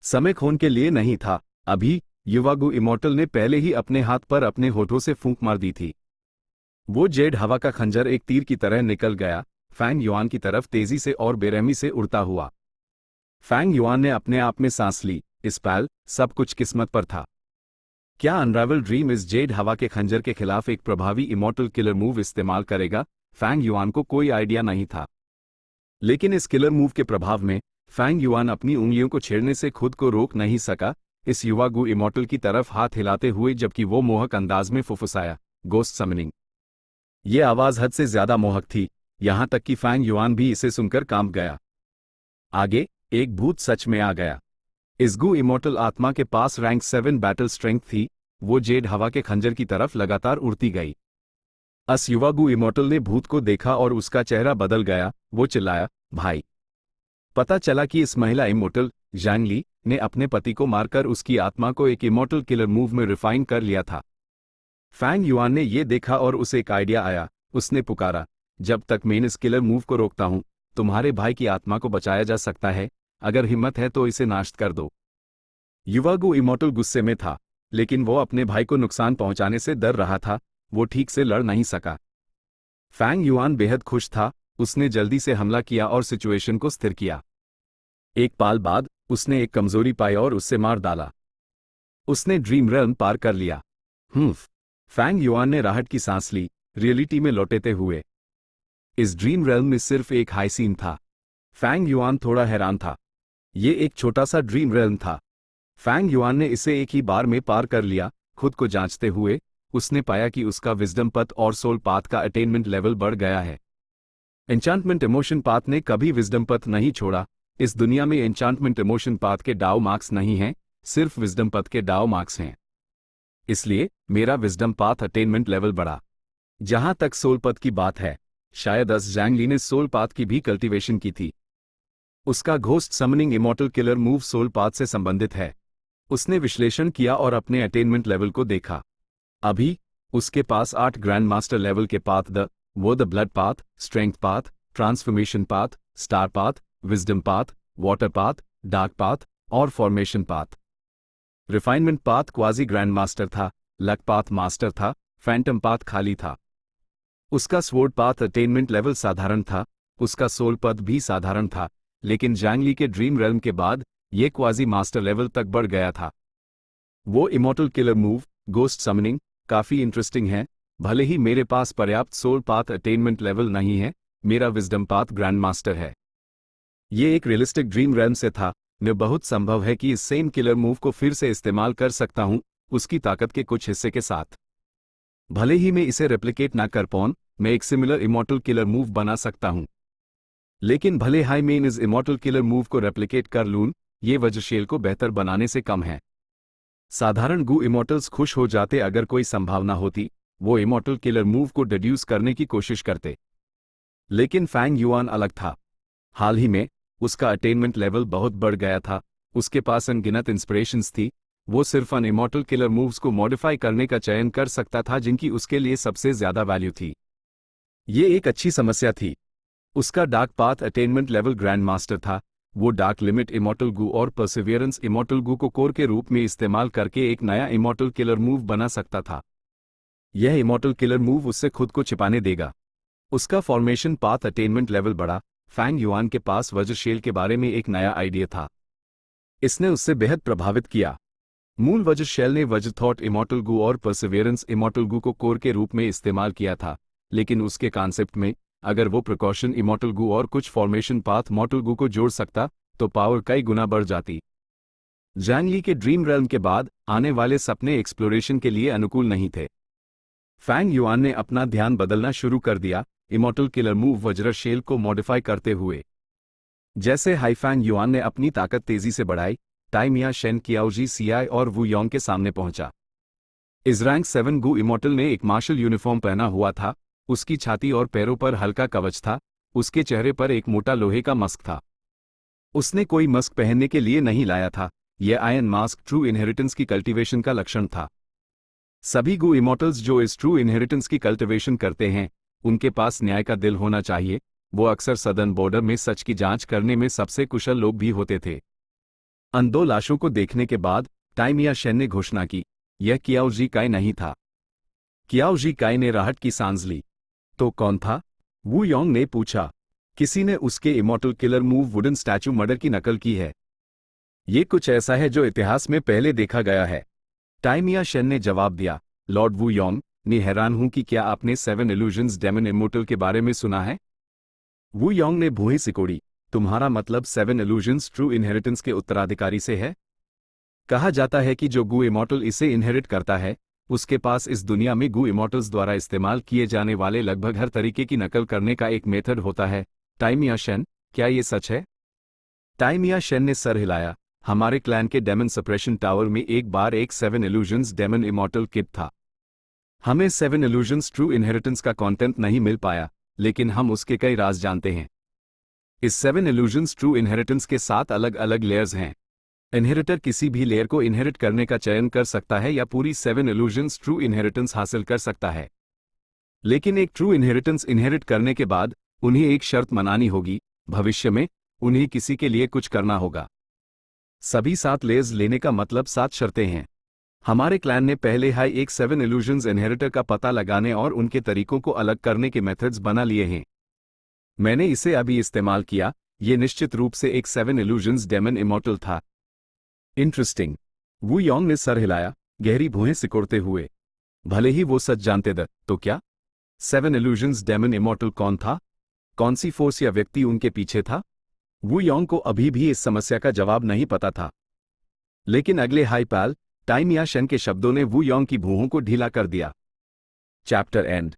समय खोने के लिए नहीं था। अभी युवा गु इमोर्टल ने पहले ही अपने हाथ पर अपने होठों से फूंक मार दी थी। वो जेड हवा का खंजर एक तीर की तरह निकल गया, फेंग युआन की तरफ तेजी से और बेरहमी से उड़ता हुआ। फेंग युआन ने अपने आप में सांस ली। इस पल सब कुछ किस्मत पर था। क्या अनरावल ड्रीम इस जेड हवा के खंजर के खिलाफ एक प्रभावी इमोर्टल किलर मूव इस्तेमाल करेगा? फेंग युआन को कोई आइडिया नहीं था। लेकिन इस किलर मूव के प्रभाव में फेंग युआन अपनी उंगलियों को छेड़ने से खुद को रोक नहीं सका। इस युवा गु इमोर्टल की तरफ हाथ हिलाते हुए जबकि वो मोहक अंदाज में फुफुसाया, गोस्ट समनिंग। ये आवाज हद से ज्यादा मोहक थी, यहां तक कि फैंग युआन भी इसे सुनकर कांप गया। आगे एक भूत सच में आ गया। इस गु इमोर्टल आत्मा के पास रैंक 7 बैटल स्ट्रेंथ थी। वो जेड हवा के खंजर की तरफ लगातार उड़ती गई। अस युवा गु इमोर्टल ने भूत को देखा और उसका चेहरा बदल गया। वो चिल्लाया, भाई। पता चला कि इस महिला इमोर्टल ज़ैंग ली ने अपने पति को मारकर उसकी आत्मा को एक इमोर्टल किलर मूव में रिफाइन कर लिया था। फैंग युआन ने ये देखा और उसे एक आइडिया आया। उसने पुकारा, जब तक मैं इस किलर मूव को रोकता हूं, तुम्हारे भाई की आत्मा को बचाया जा सकता है। अगर हिम्मत है तो इसे नाश कर दो। युवा गु इमोर्टल गुस्से में था, लेकिन वो अपने भाई को नुकसान पहुंचाने से डर रहा था। वो ठीक से लड़ नहीं सका। फैंग युआन बेहद खुश था। उसने जल्दी से हमला किया और सिचुएशन को स्थिर किया। एक पाल बाद उसने एक कमजोरी पाई और उससे मार डाला। उसने ड्रीम रेल्म पार कर लिया। फैंग युआन ने राहत की सांस ली, रियलिटी में लौटते हुए। इस ड्रीम रेल्म में सिर्फ एक हाई सीन था। फैंग युआन थोड़ा हैरान था। ये एक छोटा सा ड्रीम रेल्म था। फैंग युआन ने इसे एक ही बार में पार कर लिया। खुद को जांचते हुए उसने पाया कि उसका विजडम पथ और सोल पाथ का अटेनमेंट लेवल बढ़ गया है। एन्चांटमेंट इमोशन पाथ ने कभी विजडम पथ नहीं छोड़ा। इस दुनिया में एन्चांटमेंट इमोशन पाथ के डाउ मार्क्स नहीं हैं, सिर्फ विजडम पथ के डाउ मार्क्स हैं। इसलिए मेरा विजडम पाथ अटेनमेंट लेवल बढ़ा। जहां तक सोल पथ की बात है, शायद ज़ैंग ली ने सोल पाथ की भी कल्टीवेशन की थी। उसका ghost summoning immortal killer move soul path से संबंधित है। उसने विश्लेषण किया और अपने अटेनमेंट लेवल को देखा। अभी उसके पास 8 ग्रैंड मास्टर लेवल के path the blood path, strength path, transformation path, star path, wisdom path, water path, dark path और formation path. Refinement path quasi grand master था, लक पाथ मास्टर था, phantom path खाली था। उसका sword path attainment level साधारण था। उसका soul पथ भी साधारण था, लेकिन ज़ैंग ली के ड्रीम रेल्म के बाद ये क्वाजी मास्टर लेवल तक बढ़ गया था। वो immortal killer move, ghost summoning, काफी इंटरेस्टिंग है। भले ही मेरे पास पर्याप्त सोल पाथ अटेनमेंट लेवल नहीं है, मेरा विजडम पाथ ग्रैंड मास्टर है। ये एक रियलिस्टिक ड्रीम रेल्म से था। मैं बहुत संभव है कि इस सेम किलर मूव को फिर से इस्तेमाल कर सकता हूं, उसकी ताकत के कुछ हिस्से के साथ। भले ही मैं इसे रेप्लिकेट ना कर पाऊं, मैं एक सिमिलर इमोर्टल किलर मूव बना सकता हूं। लेकिन भले ही मैं इस इमोर्टल किलर मूव को रेप्लिकेट कर लूं, ये वज्रशेल को बेहतर बनाने से कम है। साधारण गु इमोर्टल्स खुश हो जाते अगर कोई संभावना होती। वो इमोर्टल किलर मूव को डिड्यूस करने की कोशिश करते। लेकिन फैंग युआन अलग था। हाल ही में उसका अटेनमेंट लेवल बहुत बढ़ गया था। उसके पास अनगिनत इंस्पिरेशंस थी। वो सिर्फ अन इमोर्टल किलर मूव्स को मॉडिफाई करने का चयन कर सकता था जिनकी उसके लिए सबसे ज्यादा वैल्यू थी। ये एक अच्छी समस्या थी। उसका dark path attainment level grand master था। वो डार्क लिमिट इमोर्टल गु और परसिवियरेंस इमोर्टल गु को कोर के रूप में इस्तेमाल करके एक नया इमोर्टल किलर मूव बना सकता था। यह इमोर्टल किलर मूव उससे खुद को छिपाने देगा। उसका फॉर्मेशन पाथ अटेनमेंट लेवल बढ़ा। फैंग युआन के पास वज्रशेल के बारे में एक नया आइडिया था। इसने उससे बेहद प्रभावित किया। मूल वज्रशेल ने वज्र थॉट इमोर्टल गु और परसिवियरेंस इमोर्टल गु को कोर के रूप में इस्तेमाल किया था, लेकिन उसके कॉन्सेप्ट में अगर वो प्रिकॉशन इमोर्टल गु और कुछ फॉर्मेशन पाथ मॉर्टल गु को जोड़ सकता तो पावर कई गुना बढ़ जाती। ज़ैंग ली के ड्रीम रेल्म के बाद आने वाले सपने एक्सप्लोरेशन के लिए अनुकूल नहीं थे। फैंग युआन ने अपना ध्यान बदलना शुरू कर दिया, इमोर्टल किलर मूव वज्रशेल को मॉडिफाई करते हुए। जैसे हाई फैंग युआन ने अपनी ताकत तेजी से बढ़ाई, टाइमिया शेन कियाओजी सीआई और वू योंग के सामने पहुंचा। इस रैंक 7 गु इमोर्टल ने एक मार्शल यूनिफॉर्म पहना हुआ था। उसकी छाती और पैरों पर हल्का कवच था। उसके चेहरे पर एक मोटा लोहे का मस्क था। उसने कोई मस्क पहनने के लिए नहीं लाया था। यह आयरन मास्क ट्रू इनहेरिटेंस की कल्टीवेशन का लक्षण था। सभी गु इमोर्टल्स जो इस ट्रू इनहेरिटेंस की कल्टीवेशन करते हैं, उनके पास न्याय का दिल होना चाहिए। वो अक्सर सदर्न बॉर्डर में सच की जांच करने में सबसे कुशल लोग भी होते थे। उन दो लाशों को देखने के बाद टाइमिया शेन ने घोषणा की, यह कियाओजी काई नहीं था। कियाओजी काई ने राहत की सांस ली। तो कौन था? वू योंग ने पूछा। किसी ने उसके immortal killer move wooden statue murder की नकल की है। ये कुछ ऐसा है जो इतिहास में पहले देखा गया है, टाइमिया शेन ने जवाब दिया। लॉर्ड वू योंग ने हैरान हूं कि क्या आपने 7 इल्यूजन्स डेमन इमोर्टल के बारे में सुना है? वू योंग ने भुहें सिकोड़ी। तुम्हारा मतलब 7 इल्यूजन्स ट्रू इनहेरिटेंस के उत्तराधिकारी से है? कहा जाता है कि जो गु इमोर्टल इसे इनहेरिट करता है उसके पास इस दुनिया में गू इमॉर्टल्स द्वारा इस्तेमाल किए जाने वाले लगभग हर तरीके की नकल करने का एक मेथड होता है। टाइमिया शेन, क्या ये सच है? टाइमिया शेन ने सर हिलाया। हमारे क्लैन के डेमन सप्रेशन टावर में एक बार एक 7 इल्यूजन्स डेमन इमॉर्टल किट था। हमें 7 इल्यूजन्स ट्रू इनहेरिटेंस का कंटेंट नहीं मिल पाया, लेकिन हम उसके कई राज जानते हैं। इस 7 इल्यूजन्स ट्रू इनहेरिटेंस के 7 अलग अलग लेयर्स हैं। इनहेरिटर किसी भी लेयर को इनहेरिट करने का चयन कर सकता है या पूरी 7 इल्यूजन्स ट्रू इनहेरिटेंस हासिल कर सकता है। लेकिन एक ट्रू इनहेरिटेंस इनहेरिट करने के बाद उन्हें एक शर्त मनानी होगी, भविष्य में उन्हें किसी के लिए कुछ करना होगा। सभी 7 लेयर्स लेने का मतलब 7 शर्तें हैं। हमारे क्लैन ने पहले ही एक 7 इल्यूजन्स इनहेरिटर का पता लगाने और उनके तरीकों को अलग करने के मेथड्स बना लिए हैं। मैंने इसे अभी इस्तेमाल किया। ये निश्चित रूप से एक 7 इल्यूजन्स डेमन इमॉर्टल था। इंटरेस्टिंग। वू योंग ने सर हिलाया, गहरी भुएं सिकोड़ते हुए। भले ही वो सच जानते थे, तो क्या 7 इल्यूजन्स डेमन इमॉर्टल कौन था? कौन सी फोर्स या व्यक्ति उनके पीछे था? वू योंग को अभी भी इस समस्या का जवाब नहीं पता था। लेकिन अगले हाईपाल टाइमिया शेन के शब्दों ने वू योंग की भुओं को ढीला कर दिया। Chapter and.